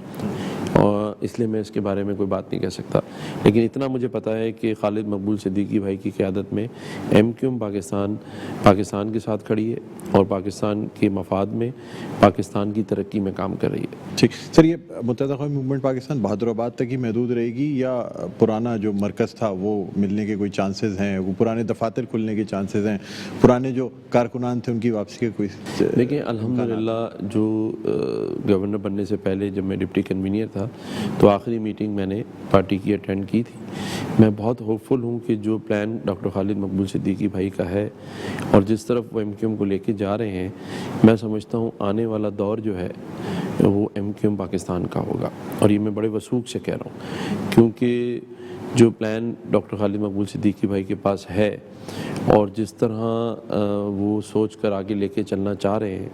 اور اس لیے میں اس کے بارے میں کوئی بات نہیں کہہ سکتا. لیکن اتنا مجھے پتا ہے کہ خالد مقبول صدیقی بھائی کی قیادت میں MQM پاکستان کے ساتھ کھڑی ہے اور پاکستان کے مفاد میں، پاکستان کی ترقی میں کام کر رہی ہے. ٹھیک. سر، یہ متحدہ قومی موومنٹ پاکستان بہادر آباد تک ہی محدود رہے گی یا پرانا جو مرکز تھا وہ ملنے کے کوئی چانسز ہیں؟ وہ پرانے دفاتر کھلنے کے چانسز ہیں؟ پرانے جو کارکنان تھے ان کی واپسی کے کوئی؟ دیکھیں الحمدللہ جو گورنر بننے سے پہلے جب میں ڈپٹی کنوینئر تھا تو آخری میٹنگ میں نے پارٹی کی اٹینڈ کی تھی. میں بہت ہوپ فل ہوں کہ جو پلان ڈاکٹر خالد مقبول صدیقی بھائی کا ہے اور جس طرف وہ MQM کو لے کے جا رہے ہیں، میں سمجھتا ہوں آنے والا دور جو ہے وہ MQM پاکستان کا ہوگا. اور یہ میں بڑے وثوق سے کہہ رہا ہوں کیونکہ جو پلان ڈاکٹر خالد مقبول صدیقی بھائی کے پاس ہے اور جس طرح وہ سوچ کر آگے لے کے چلنا چاہ رہے ہیں،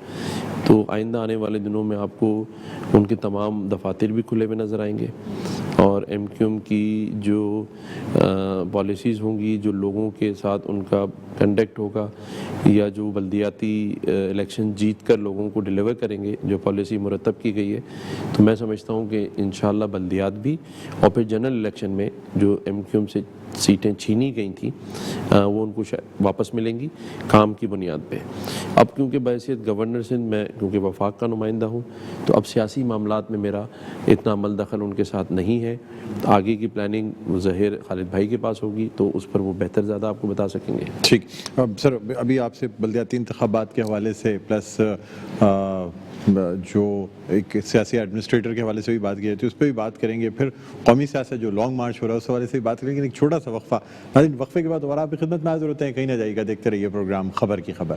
تو آئندہ آنے والے دنوں میں آپ کو ان کے تمام دفاتر بھی کھلے ہوئے نظر آئیں گے اور MQM کی جو پالیسیز ہوں گی، جو لوگوں کے ساتھ ان کا کنڈکٹ ہوگا یا جو بلدیاتی الیکشن جیت کر لوگوں کو ڈیلیور کریں گے، جو پالیسی مرتب کی گئی ہے، تو میں سمجھتا ہوں کہ انشاءاللہ بلدیات بھی اور پھر جنرل الیکشن میں جو MQM سے سیٹیں چھینی گئی تھیں وہ ان کو واپس ملیں گی کام کی بنیاد پہ. اب کیونکہ بحیثیت گورنر سندھ میں کیونکہ وفاق کا نمائندہ ہوں تو اب سیاسی معاملات میں میرا اتنا عمل دخل ان کے ساتھ نہیں ہے. آگے کی پلاننگ ظاہر خالد بھائی کے پاس ہوگی تو اس پر وہ بہتر زیادہ آپ کو بتا سکیں گے. ٹھیک. سر، ابھی آپ سے بلدیاتی انتخابات کے حوالے سے پلس جو ایک سیاسی ایڈمنسٹریٹر کے حوالے سے بھی بات کی جاتی ہے اس پہ بھی بات کریں گے، پھر قومی سیاست جو لانگ مارچ ہو رہا ہے اس حوالے سے بھی بات کریں گے. ایک چھوٹا سا وقفہ. ناظرین، وقفے کے بعد دوبارہ آپ کی خدمت میں حاضر ہوتے ہیں. کہیں نہ جائیے گا، دیکھتے رہیے پروگرام خبر کی خبر.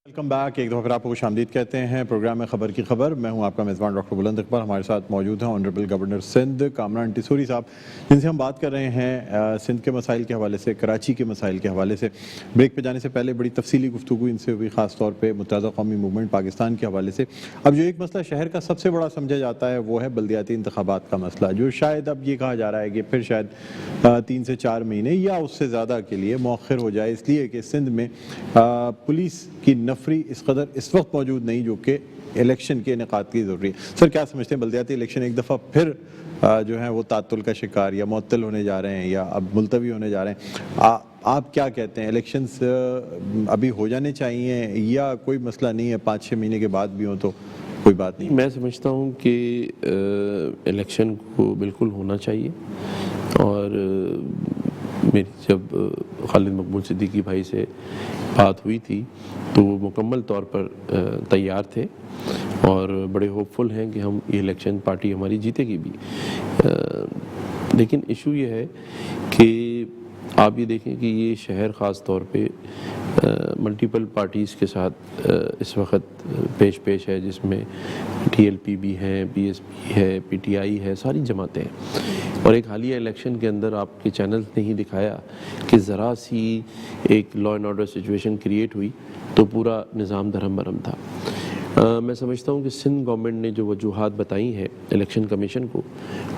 Welcome back. ایک دفعہ پھر آپ کو خوش آمدید کہتے ہیں پروگرام میں خبر کی خبر. میں ہوں آپ کا میزبان ڈاکٹر بلند اقبال. ہمارے ساتھ موجود ہیں آنریبل گورنر سندھ کامران ٹیسوری صاحب، جن سے ہم بات کر رہے ہیں سندھ کے مسائل کے حوالے سے، کراچی کے مسائل کے حوالے سے. بریک پہ جانے سے پہلے بڑی تفصیلی گفتگو ان سے ہوئی، خاص طور پہ متحدہ قومی موومنٹ پاکستان کے حوالے سے. اب جو ایک مسئلہ شہر کا سب سے بڑا سمجھا جاتا ہے وہ ہے بلدیاتی انتخابات کا مسئلہ، جو شاید اب یہ کہا جا رہا ہے کہ پھر شاید 3 سے 4 مہینے یا اس سے زیادہ کے لیے مؤخر ہو جائے، اس لیے کہ سندھ میں پولیس کی نفری اس قدر اس وقت موجود نہیں جو کہ الیکشن کے انعقاد کی ضروری ہے. سر، کیا سمجھتے ہیں بلدیاتی الیکشن ایک دفعہ پھر جو ہیں وہ تعطل کا شکار یا معطل ہونے جا رہے ہیں یا اب ملتوی ہونے جا رہے ہیں؟ آپ کیا کہتے ہیں، الیکشنز ابھی ہو جانے چاہیے یا کوئی مسئلہ نہیں ہے، 5-6 مہینے کے بعد بھی ہوں تو کوئی بات نہیں؟ میں سمجھتا ہوں کہ الیکشن کو بالکل ہونا چاہیے اور میری جب خالد مقبول صدیقی بھائی سے بات ہوئی تھی تو وہ مکمل طور پر تیار تھے اور بڑے ہوپ فل ہیں کہ ہم یہ الیکشن پارٹی ہماری جیتے گی بھی. لیکن ایشو یہ ہے کہ آپ یہ دیکھیں کہ یہ شہر خاص طور پہ ملٹیپل پارٹیز کے ساتھ اس وقت پیش ہے، جس میں ٹی ایل پی بھی ہے، بی ایس پی ہے، پی ٹی آئی ہے، ساری جماعتیں ہیں. اور ایک حالیہ الیکشن کے اندر آپ کے چینلز نے ہی دکھایا کہ ذرا سی ایک law and order situation create ہوئی تو پورا نظام دھرم برہم تھا. میں سمجھتا ہوں کہ سندھ گورنمنٹ نے جو وجوہات بتائی ہیں الیکشن کمیشن کو،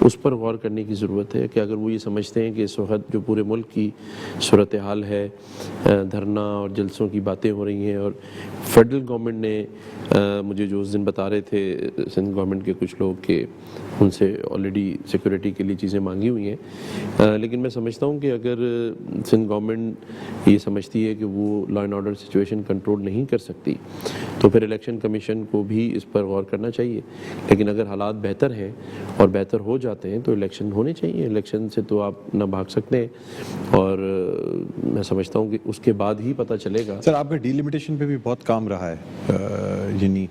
اس پر غور کرنے کی ضرورت ہے کہ اگر وہ یہ سمجھتے ہیں کہ اس وقت جو پورے ملک کی صورتحال ہے، دھرنا اور جلسوں کی باتیں ہو رہی ہیں، اور فیڈرل گورنمنٹ نے مجھے جو اس دن بتا رہے تھے سندھ گورنمنٹ کے کچھ لوگ کہ ان سے آلریڈی سیکورٹی کے لیے چیزیں مانگی ہوئی ہیں، لیکن میں سمجھتا ہوں کہ اگر سندھ گورنمنٹ یہ سمجھتی ہے کہ وہ law and order situation control نہیں کر سکتی تو پھر الیکشن کمیشن کو بھی اس پر غور کرنا چاہیے. لیکن اگر حالات بہتر ہیں اور بہتر ہو جاتے ہیں تو الیکشن ہونے چاہیے. الیکشن سے تو آپ نہ بھاگ سکتے ہیں، اور میں سمجھتا ہوں کہ اس کے بعد ہی پتہ چلے گا. سر آپ کا ڈی لمیٹیشن پہ بھی بہت کام رہا ہے، یعنی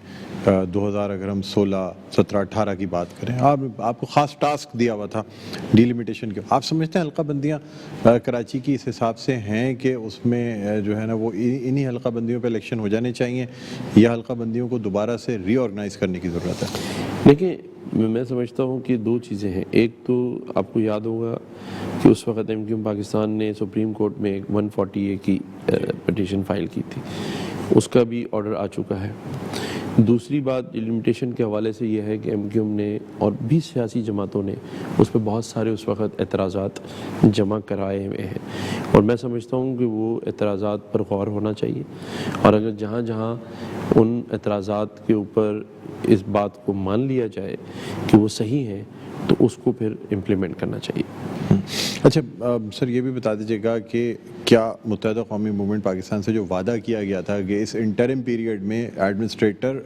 2000 اگر ہم 16 17 18 کی بات کریں، آپ کو خاص ٹاسک دیا ہوا تھا ڈی لمیٹیشن کے. آپ سمجھتے ہیں حلقہ بندیاں کراچی کی اس حساب سے ہیں کہ اس میں جو ہے نا وہ انہی حلقہ بندیوں پہ الیکشن ہو جانے چاہیے، یا حلقہ بندیوں کو دوبارہ سے ری آرگنائز کرنے کی ضرورت ہے؟ دیکھیں، میں سمجھتا ہوں کہ دو چیزیں ہیں. ایک تو آپ کو یاد ہوگا کہ اس وقت ایم کیو ایم پاکستان نے سپریم کورٹ میں ایک 140A کی پٹیشن فائل کی تھی، اس کا بھی آرڈر آ چکا ہے. دوسری بات لمیٹیشن کے حوالے سے یہ ہے کہ ایم کیو ایم نے اور بھی سیاسی جماعتوں نے اس پہ بہت سارے اس وقت اعتراضات جمع کرائے ہوئے ہیں، اور میں سمجھتا ہوں کہ وہ اعتراضات پر غور ہونا چاہیے. اور اگر جہاں جہاں ان اعتراضات کے اوپر اس بات کو مان لیا جائے کہ وہ صحیح ہیں تو اس کو پھر امپلیمنٹ کرنا چاہیے. اچھا سر، یہ بھی بتا دیجیے گا کہ کیا متحدہ قومی موومنٹ پاکستان سے جو وعدہ کیا گیا تھا کہ اس انٹرم پیریڈ میں ایڈمنسٹریٹر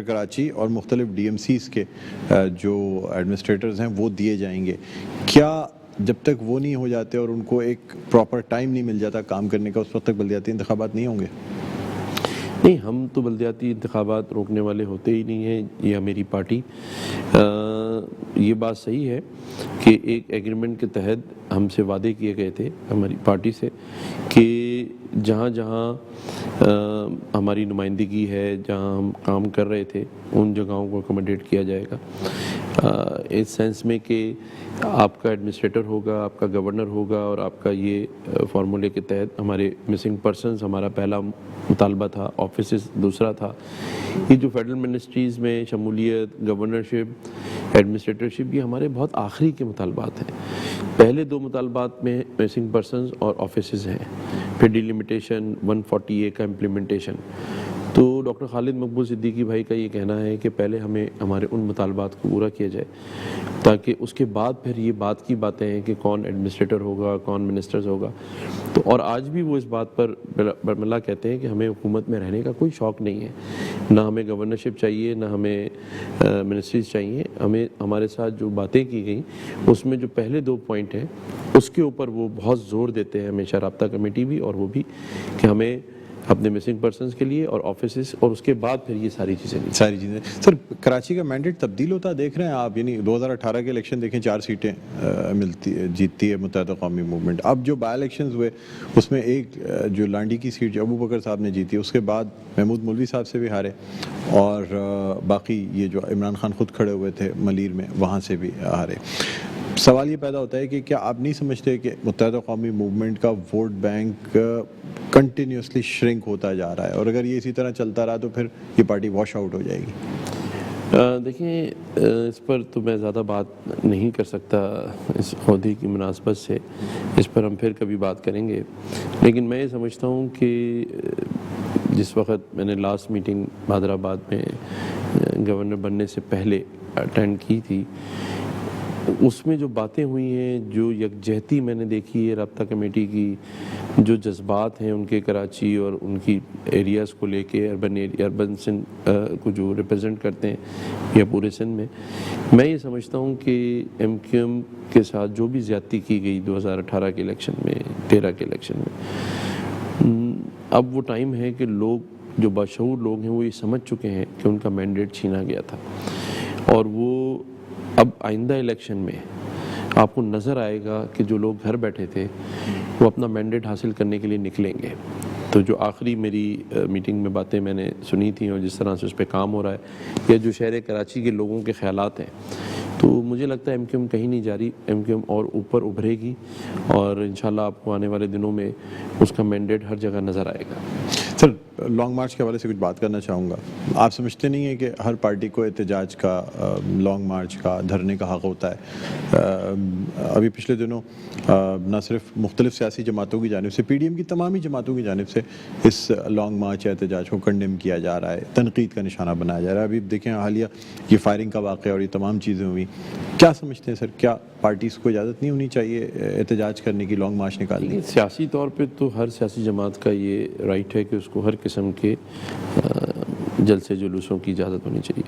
کراچی اور مختلف ڈی ایم سیز کے جو ایڈمنسٹریٹرز ہیں وہ دیے جائیں گے، کیا جب تک وہ نہیں ہو جاتے اور ان کو ایک پراپر ٹائم نہیں مل جاتا کام کرنے کا، اس وقت تک بلدیاتی انتخابات نہیں ہوں گے؟ نہیں، ہم تو بلدیاتی انتخابات روکنے والے ہوتے ہی نہیں ہیں، یا میری پارٹی. یہ بات صحیح ہے کہ ایک ایگریمنٹ کے تحت ہم سے وعدے کیے گئے تھے ہماری پارٹی سے کہ جہاں جہاں ہماری نمائندگی ہے، جہاں ہم کام کر رہے تھے، ان جگہوں کو اکوموڈیٹ کیا جائے گا، اس سینس میں کہ آپ کا ایڈمنسٹریٹر ہوگا، آپ کا گورنر ہوگا، اور آپ کا یہ فارمولے کے تحت ہمارے مسنگ پرسنز ہمارا پہلا مطالبہ تھا، آفیسز دوسرا تھا. یہ جو فیڈرل منسٹریز میں شمولیت، گورنرشپ، ایڈمنسٹریٹرشپ، یہ ہمارے بہت آخری کے مطالبات ہیں. پہلے دو مطالبات میں مسنگ پرسنز اور آفیسز ہیں، پھر ڈی لمیٹیشن، 140A کا امپلیمنٹیشن. تو ڈاکٹر خالد مقبول صدیقی بھائی کا یہ کہنا ہے کہ پہلے ہمیں ہمارے ان مطالبات کو پورا کیا جائے، تاکہ اس کے بعد پھر یہ بات کی باتیں ہیں کہ کون ایڈمنسٹریٹر ہوگا، کون منسٹرز ہوگا. تو اور آج بھی وہ اس بات پر برملا کہتے ہیں کہ ہمیں حکومت میں رہنے کا کوئی شوق نہیں ہے، نہ ہمیں گورنرشپ چاہیے، نہ ہمیں منسٹریز چاہیے. ہمارے ساتھ جو باتیں کی گئیں اس میں جو پہلے دو پوائنٹ ہیں اس کے اوپر وہ بہت زور دیتے ہیں، ہمیشہ رابطہ کمیٹی بھی اور وہ بھی، کہ ہمیں اپنے مسنگ پرسنز کے لیے اور آفیسز، اور اس کے بعد پھر یہ ساری چیزیں. سر کراچی کا مینڈیٹ تبدیل ہوتا دیکھ رہے ہیں آپ؟ یعنی 2018 کے الیکشن دیکھیں، 4 سیٹیں جیتتی ہے متحدہ قومی موومنٹ. اب جو بائی الیکشنز ہوئے اس میں ایک جو لانڈی کی سیٹ جو ابو بکر صاحب نے جیتی، اس کے بعد محمود مولوی صاحب سے بھی ہارے، اور باقی یہ جو عمران خان خود کھڑے ہوئے تھے ملیر میں وہاں سے بھی ہارے. سوال یہ پیدا ہوتا ہے کہ کیا آپ نہیں سمجھتے کہ متحدہ قومی موومنٹ کا ووٹ بینک کنٹینیوسلی شرنک ہوتا جا رہا ہے، اور اگر یہ اسی طرح چلتا رہا تو پھر یہ پارٹی واش آؤٹ ہو جائے گی؟ دیکھیں، اس پر تو میں زیادہ بات نہیں کر سکتا اس عہدے کی مناسبت سے، اس پر ہم پھر کبھی بات کریں گے. لیکن میں یہ سمجھتا ہوں کہ جس وقت میں نے لاسٹ میٹنگ حیدرآباد میں گورنر بننے سے پہلے اٹینڈ کی تھی، اس میں جو باتیں ہوئی ہیں، جو یکجہتی میں نے دیکھی ہے رابطہ کمیٹی کی، جو جذبات ہیں ان کے کراچی اور ان کی ایریاز کو لے کے، اربن سندھ کو جو ریپرزینٹ کرتے ہیں یا پورے سندھ میں یہ سمجھتا ہوں کہ ایم کیو ایم کے ساتھ جو بھی زیادتی کی گئی 2018 کے الیکشن میں، 13 کے الیکشن میں، اب وہ ٹائم ہے کہ لوگ جو باشعور لوگ ہیں وہ یہ سمجھ چکے ہیں کہ ان کا مینڈیٹ چھینا گیا تھا، اور وہ اب آئندہ الیکشن میں آپ کو نظر آئے گا کہ جو لوگ گھر بیٹھے تھے وہ اپنا مینڈیٹ حاصل کرنے کے لیے نکلیں گے. تو جو آخری میری میٹنگ میں باتیں میں نے سنی تھیں اور جس طرح سے اس پہ کام ہو رہا ہے، یا جو شہر کراچی کے لوگوں کے خیالات ہیں، تو مجھے لگتا ہے ایم کیو ایم کہیں نہیں جا رہی. ایم کیو ایم اور اوپر ابھرے گی اور انشاءاللہ آپ کو آنے والے دنوں میں اس کا مینڈیٹ ہر جگہ نظر آئے گا. سر لانگ مارچ کے حوالے سے کچھ بات کرنا چاہوں گا. آپ سمجھتے نہیں ہیں کہ ہر پارٹی کو احتجاج کا، لانگ مارچ کا، دھرنے کا حق ہوتا ہے؟ ابھی پچھلے دنوں نہ صرف مختلف سیاسی جماعتوں کی جانب سے، پی ڈی ایم کی تمام ہی جماعتوں کی جانب سے اس لانگ مارچ یا احتجاج کو کنڈیم کیا جا رہا ہے، تنقید کا نشانہ بنایا جا رہا ہے. ابھی دیکھیں حالیہ یہ فائرنگ کا واقعہ اور یہ تمام چیزیں ہوئی. کیا سمجھتے ہیں سر، کیا پارٹیز کو اجازت نہیں ہونی چاہیے احتجاج کرنے کی، لانگ مارچ نکالنے کی؟ سیاسی طور پہ تو ہر سیاسی جماعت کا یہ رائٹ ہے کہ اس کو ہر قسم کے جلسے جلوسوں کی اجازت ہونی چاہیے،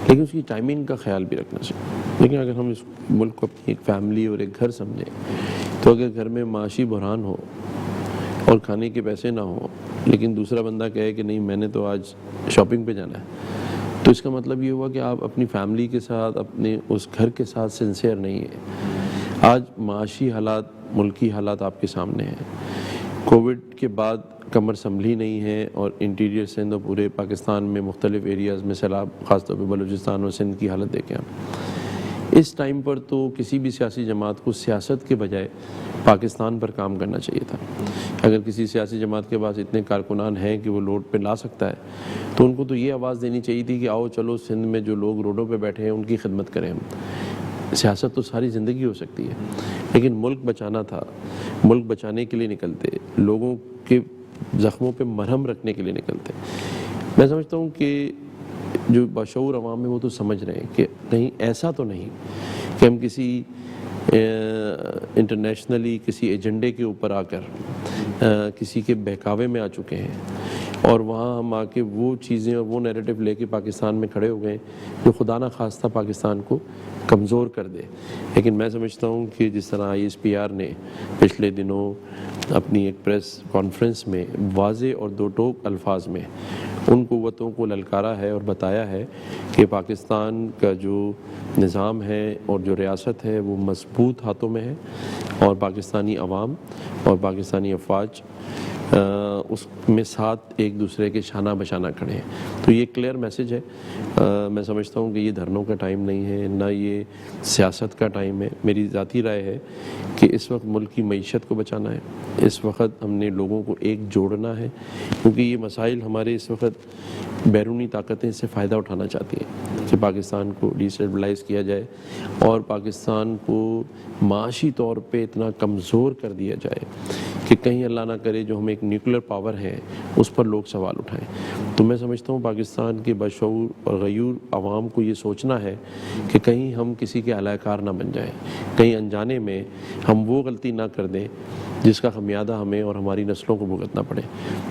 لیکن اس کی ٹائمنگ کا خیال بھی رکھنا چاہیے. لیکن اگر ہم اس ملک کو اپنی ایک فیملی اور ایک گھر سمجھیں، تو اگر گھر میں معاشی بحران ہو اور کھانے کے پیسے نہ ہوں، لیکن دوسرا بندہ کہے کہ نہیں میں نے تو آج شاپنگ پہ جانا ہے، تو اس کا مطلب یہ ہوا کہ آپ اپنی فیملی کے ساتھ، اپنے اس گھر کے ساتھ سنسیئر نہیں ہیں. آج معاشی حالات، ملکی حالات آپ کے سامنے ہیں. کووڈ کے بعد کمر سنبھلی نہیں ہے اور انٹیریئر سندھ اور پورے پاکستان میں مختلف ایریاز میں سیلاب، خاص طور پہ بلوچستان اور سندھ کی حالت دیکھیں آپ. اس ٹائم پر تو کسی بھی سیاسی جماعت کو سیاست کے بجائے پاکستان پر کام کرنا چاہیے تھا. اگر کسی سیاسی جماعت کے پاس اتنے کارکنان ہیں کہ وہ روڈ پہ لا سکتا ہے، تو ان کو تو یہ آواز دینی چاہیے تھی کہ آؤ چلو سندھ میں جو لوگ روڈوں پہ بیٹھے ہیں ان کی خدمت کریں. ہم سیاست تو ساری زندگی ہو سکتی ہے، لیکن ملک بچانا تھا. ملک بچانے کے لیے نکلتے، لوگوں کے زخموں پہ مرہم رکھنے کے لیے نکلتے. میں سمجھتا ہوں کہ جو باشعور عوام ہے وہ تو سمجھ رہے ہیں کہ کہیں ایسا تو نہیں کہ ہم کسی انٹرنیشنلی کسی ایجنڈے کے اوپر آ کر کسی کے بہکاوے میں آ چکے ہیں اور وہاں ہم آ کے وہ چیزیں اور وہ نیریٹو لے کے پاکستان میں کھڑے ہو گئے جو خدا نہ خواستہ پاکستان کو کمزور کر دے. لیکن میں سمجھتا ہوں کہ جس طرح ISPR نے پچھلے دنوں اپنی ایک پریس کانفرنس میں واضح اور دو ٹوک الفاظ میں ان قوتوں کو للکارا ہے اور بتایا ہے کہ پاکستان کا جو نظام ہے اور جو ریاست ہے وہ مضبوط ہاتھوں میں ہے اور پاکستانی عوام اور پاکستانی افواج اس میں ساتھ ایک دوسرے کے شانہ بشانہ کھڑے ہیں. تو یہ کلیئر میسج ہے. میں سمجھتا ہوں کہ یہ دھرنوں کا ٹائم نہیں ہے، نہ یہ سیاست کا ٹائم ہے. میری ذاتی رائے ہے کہ اس وقت ملک کی معیشت کو بچانا ہے. اس وقت ہم نے لوگوں کو ایک جوڑنا ہے، کیونکہ یہ مسائل ہمارے اس وقت بیرونی طاقتیں اس سے فائدہ اٹھانا چاہتی ہیں کہ پاکستان کو ڈیسٹیبلائز کیا جائے اور پاکستان کو معاشی طور پہ اتنا کمزور کر دیا جائے کہ کہیں اللہ نہ کرے جو ہم ایک نیوکلیر پاور ہے اس پر لوگ سوال اٹھائیں. تو میں سمجھتا ہوں پاکستان کے بشعور اور غیور عوام کو یہ سوچنا ہے کہ کہیں ہم کسی کے علیہ کار نہ بن جائیں، کہیں انجانے میں ہم وہ غلطی نہ کر دیں جس کا خمیازہ ہمیں اور ہماری نسلوں کو بھگتنا پڑے.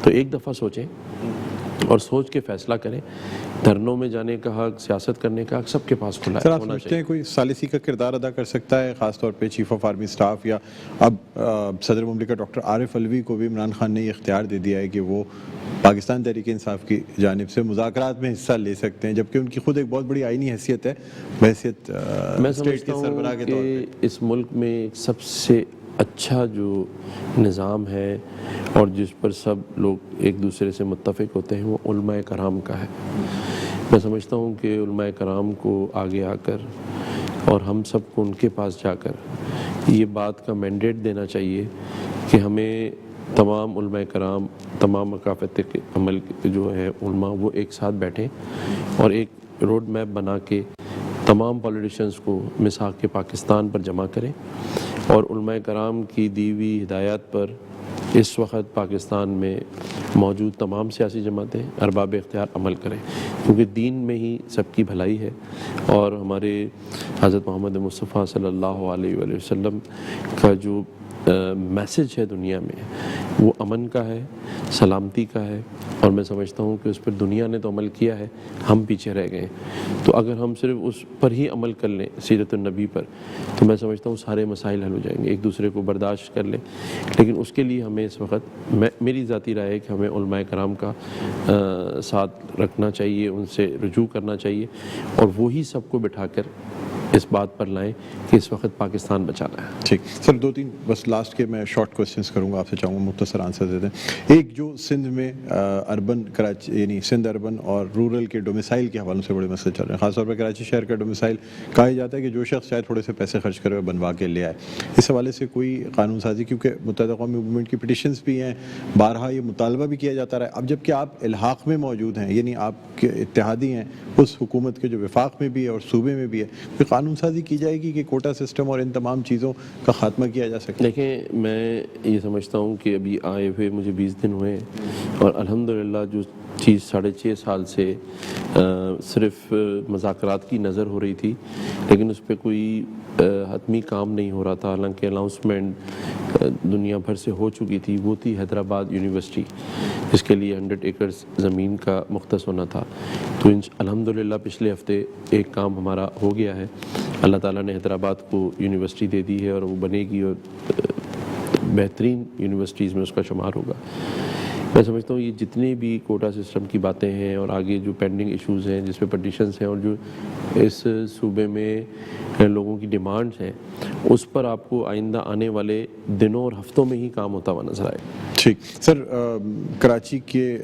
تو ایک دفعہ سوچیں اور سوچ کے فیصلہ کریں. دھرنوں میں جانے کا حق، سیاست کرنے کا حق سب کے پاس کھلا ہے. سر آپ سمجھتے ہیں کوئی ثالثی کا کردار ادا کر سکتا ہے، خاص طور پہ چیف آف آرمی اسٹاف، یا اب صدر مملکت ڈاکٹر عارف علوی کو بھی عمران خان نے یہ اختیار دے دیا ہے کہ وہ پاکستان تحریک انصاف کی جانب سے مذاکرات میں حصہ لے سکتے ہیں، جبکہ ان کی خود ایک بہت بڑی آئینی حیثیت ہے بحیثیت اسٹیٹ کے سربراہ کے طور پہ. کہ اس ملک میں سب سے اچھا جو نظام ہے اور جس پر سب لوگ ایک دوسرے سے متفق ہوتے ہیں وہ علماء کرام کا ہے. میں سمجھتا ہوں کہ علماء کرام کو آگے آ کر اور ہم سب کو ان کے پاس جا کر یہ بات کا مینڈیٹ دینا چاہیے کہ ہمیں تمام علماء کرام، تمام مقافت کے عمل جو ہے علماء، وہ ایک ساتھ بیٹھیں اور ایک روڈ میپ بنا کے تمام پولیٹیشنز کو میثاق کے پاکستان پر جمع کریں اور علماء کرام کی دی ہوئی ہدایات پر اس وقت پاکستان میں موجود تمام سیاسی جماعتیں ارباب اختیار عمل کریں، کیونکہ دین میں ہی سب کی بھلائی ہے اور ہمارے حضرت محمد مصطفیٰ صلی اللہ علیہ وآلہ وسلم کا جو میسج ہے دنیا میں وہ امن کا ہے، سلامتی کا ہے، اور میں سمجھتا ہوں کہ اس پر دنیا نے تو عمل کیا ہے، ہم پیچھے رہ گئے. تو اگر ہم صرف اس پر ہی عمل کر لیں، سیرت النبی پر، تو میں سمجھتا ہوں سارے مسائل حل ہو جائیں گے. ایک دوسرے کو برداشت کر لیں، لیکن اس کے لیے ہمیں اس وقت میری ذاتی رائے ہے کہ ہمیں علماء کرام کا ساتھ رکھنا چاہیے، ان سے رجوع کرنا چاہیے اور وہی سب کو بٹھا کر اس بات پر لائیں کہ اس وقت پاکستان بچانا ہے. ٹھیک سر، 2-3 بس لاسٹ کے میں شارٹ کوسچنس کروں گا آپ سے، چاہوں گا مختصر آنسر دے دیں. ایک جو سندھ میں اربن کراچی یعنی سندھ اربن اور رورل کے ڈومیسائل کے حوالوں سے بڑے مسئلے چل رہے ہیں، خاص طور پہ کراچی شہر کا ڈومیسائل کہا جاتا ہے کہ جو شخص چاہے تھوڑے سے پیسے خرچ کرے اور بنوا کے لے آئے. اس حوالے سے کوئی قانون سازی، کیونکہ متحدہ قومی موومنٹ کی پٹیشنز بھی ہیں، بارہا یہ مطالبہ بھی کیا جاتا رہا ہے. اب جب کہ آپ الحاق میں موجود ہیں، یعنی آپ کے اتحادی ہیں اس حکومت کے جو وفاق میں بھی ہے اور صوبے میں بھی ہے، کوئی قانون سازی کی جائے گی کہ کوٹا سسٹم اور ان تمام چیزوں کا خاتمہ کیا جا سکے؟ دیکھیں، میں یہ سمجھتا ہوں کہ ابھی آئے ہوئے مجھے 20 دن ہوئے ہیں اور الحمدللہ جو چیز 6.5 سال سے صرف مذاکرات کی نظر ہو رہی تھی لیکن اس پہ کوئی حتمی کام نہیں ہو رہا تھا، حالانکہ اناؤنسمنٹ دنیا بھر سے ہو چکی تھی، وہ تھی حیدرآباد یونیورسٹی جس کے لیے 100 ایکڑز زمین کا مختص ہونا تھا. تو الحمدللہ پچھلے ہفتے ایک کام ہمارا ہو گیا ہے. اللہ تعالیٰ نے حیدرآباد کو یونیورسٹی دے دی ہے اور وہ بنے گی اور بہترین یونیورسٹیز میں اس کا شمار ہوگا. میں سمجھتا ہوں یہ جتنے بھی کوٹا سسٹم کی باتیں ہیں اور آگے جو پینڈنگ ایشوز ہیں جس پہ پٹیشنز ہیں اور جو اس صوبے میں لوگوں کی ڈیمانڈز ہیں، اس پر آپ کو آئندہ آنے والے دنوں اور ہفتوں میں ہی کام ہوتا ہوا نظر آئے. ٹھیک سر، کراچی کے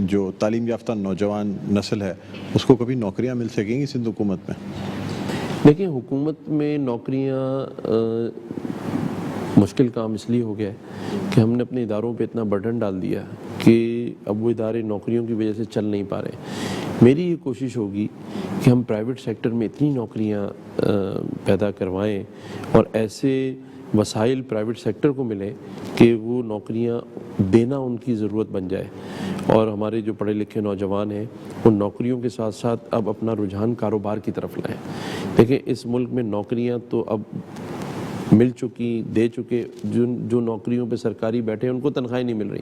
جو تعلیم یافتہ نوجوان نسل ہے اس کو کبھی نوکریاں مل سکیں گی سندھ حکومت میں؟ دیکھیں، حکومت میں نوکریاں مشکل کام اس لیے ہو گیا ہے کہ ہم نے اپنے اداروں پہ اتنا برڈن ڈال دیا کہ اب وہ ادارے نوکریوں کی وجہ سے چل نہیں پا رہے. میری یہ کوشش ہوگی کہ ہم پرائیویٹ سیکٹر میں اتنی نوکریاں پیدا کروائیں اور ایسے وسائل پرائیویٹ سیکٹر کو ملیں کہ وہ نوکریاں دینا ان کی ضرورت بن جائے اور ہمارے جو پڑھے لکھے نوجوان ہیں وہ نوکریوں کے ساتھ ساتھ اب اپنا رجحان کاروبار کی طرف لائیں. دیکھیں، اس ملک میں نوکریاں تو اب مل چکی، دے چکے. جو نوکریوں پہ سرکاری بیٹھے ہیں ان کو تنخواہیں نہیں مل رہی،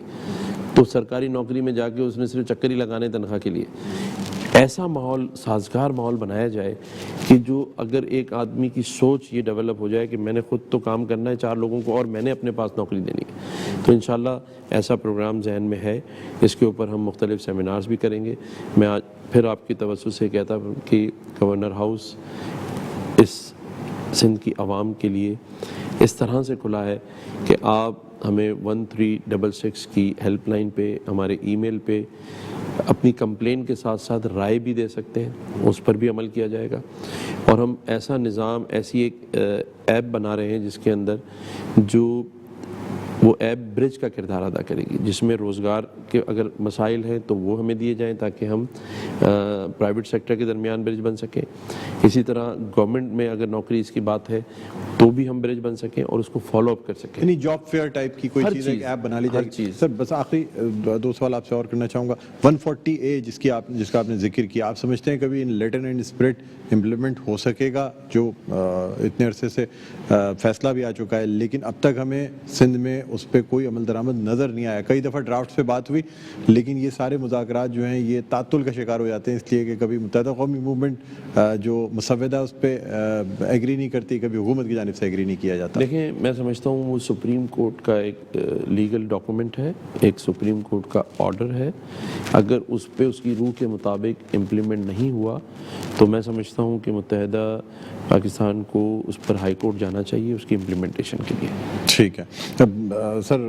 تو سرکاری نوکری میں جا کے اس نے صرف چکر ہی لگانے تنخواہ کے لیے. ایسا ماحول، سازگار ماحول بنایا جائے کہ جو اگر ایک آدمی کی سوچ یہ ڈیولپ ہو جائے کہ میں نے خود تو کام کرنا ہے 4 لوگوں کو اور میں نے اپنے پاس نوکری دینی ہے، تو انشاءاللہ ایسا پروگرام ذہن میں ہے. اس کے اوپر ہم مختلف سیمینارز بھی کریں گے. میں آج پھر آپ کی توسط سے کہتا ہوں کہ گورنر ہاؤس اس سندھ کی عوام کے لیے اس طرح سے کھلا ہے کہ آپ ہمیں 1366 کی ہیلپ لائن پہ، ہمارے ای میل پہ اپنی کمپلین کے ساتھ ساتھ رائے بھی دے سکتے ہیں، اس پر بھی عمل کیا جائے گا. اور ہم ایسا نظام، ایسی ایک ایپ بنا رہے ہیں جس کے اندر جو وہ ایپ برج کا کردار ادا کرے گی، جس میں روزگار کے اگر مسائل ہیں تو وہ ہمیں دیے جائیں تاکہ ہم پرائیویٹ سیکٹر کے درمیان برج بن سکیں. اسی طرح گورنمنٹ میں اگر نوکری اس کی بات ہے تو بھی ہم برج بن سکیں اور اس کو فالو اپ کر سکیں. یعنی جاب فیئر ٹائپ کی کوئی چیز، ایک ایپ بنا لی جائے گی. سر بس آخری 2 سوال آپ سے اور کرنا چاہوں گا. 140A جس کا آپ نے ذکر کیا، آپ سمجھتے ہیں کبھی ان لیٹر اینڈ اسپرٹ امپلیمنٹ ہو سکے گا؟ جو اتنے عرصے سے فیصلہ بھی آ چکا ہے لیکن اب تک ہمیں سندھ میں اس پہ کوئی عمل درآمد نظر نہیں آیا. کئی دفعہ ڈرافٹس پہ بات ہوئی لیکن یہ سارے مذاکرات جو ہیں یہ تعطل کا شکار ہو جاتے ہیں اس لیے کہ کبھی متحدہ قومی موومنٹ جو مسودہ اس پہ ایگری نہیں کرتی، کبھی حکومت کی جانب سے ایگری نہیں کیا جاتا. دیکھیں، میں سمجھتا ہوں وہ سپریم کورٹ کا ایک لیگل ڈاکومنٹ ہے، ایک سپریم کورٹ کا آرڈر ہے. اگر اس پہ اس کی روح کے مطابق امپلیمنٹ نہیں ہوا تو میں سمجھتا ہوں کہ متحدہ پاکستان کو اس پر ہائی کورٹ جانا چاہیے اس کی امپلیمنٹیشن کے لیے. ٹھیک ہے. سر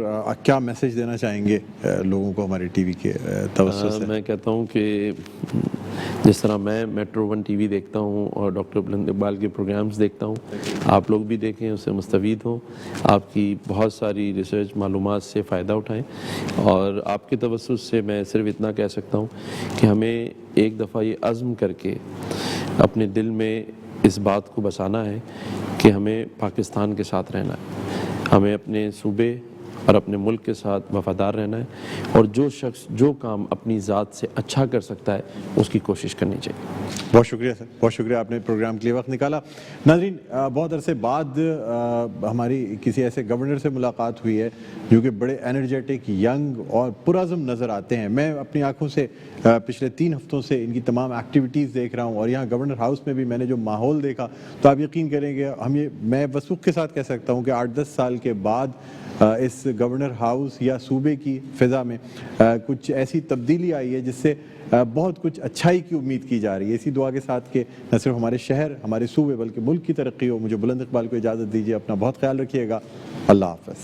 کیا میسج دینا چاہیں گے لوگوں کو ہمارے ٹی وی کے توسط سے؟ میں کہتا ہوں کہ جس طرح میں میٹرو 1 ٹی وی دیکھتا ہوں اور ڈاکٹر بلند اقبال کے پروگرامز دیکھتا ہوں، آپ لوگ بھی دیکھیں، اس سے مستفید ہوں، آپ کی بہت ساری ریسرچ معلومات سے فائدہ اٹھائیں. اور آپ کے توسط سے میں صرف اتنا کہہ سکتا ہوں کہ ہمیں ایک دفعہ یہ عزم کر کے اپنے دل میں اس بات کو بسانا ہے کہ ہمیں پاکستان کے ساتھ رہنا ہے، ہمیں اپنے صوبے اور اپنے ملک کے ساتھ وفادار رہنا ہے اور جو شخص جو کام اپنی ذات سے اچھا کر سکتا ہے اس کی کوشش کرنی چاہیے. بہت شکریہ سر، بہت شکریہ آپ نے پروگرام کے لیے وقت نکالا. ناظرین، بہت عرصے بعد ہماری کسی ایسے گورنر سے ملاقات ہوئی ہے جو کہ بڑے انرجیٹک، ینگ اور پرعزم نظر آتے ہیں. میں اپنی آنکھوں سے پچھلے 3 ہفتوں سے ان کی تمام ایکٹیویٹیز دیکھ رہا ہوں اور یہاں گورنر ہاؤس میں بھی میں نے جو ماحول دیکھا تو آپ یقین کریں گے میں وثوق کے ساتھ کہہ سکتا ہوں کہ 8-10 سال کے بعد اس گورنر ہاؤس یا صوبے کی فضا میں کچھ ایسی تبدیلی آئی ہے جس سے بہت کچھ اچھائی کی امید کی جا رہی ہے. اسی دعا کے ساتھ کہ نہ صرف ہمارے شہر ہمارے صوبے بلکہ ملک کی ترقی ہو. مجھے بلند اقبال کو اجازت دیجیے, اپنا بہت خیال رکھیے گا. اللہ حافظ.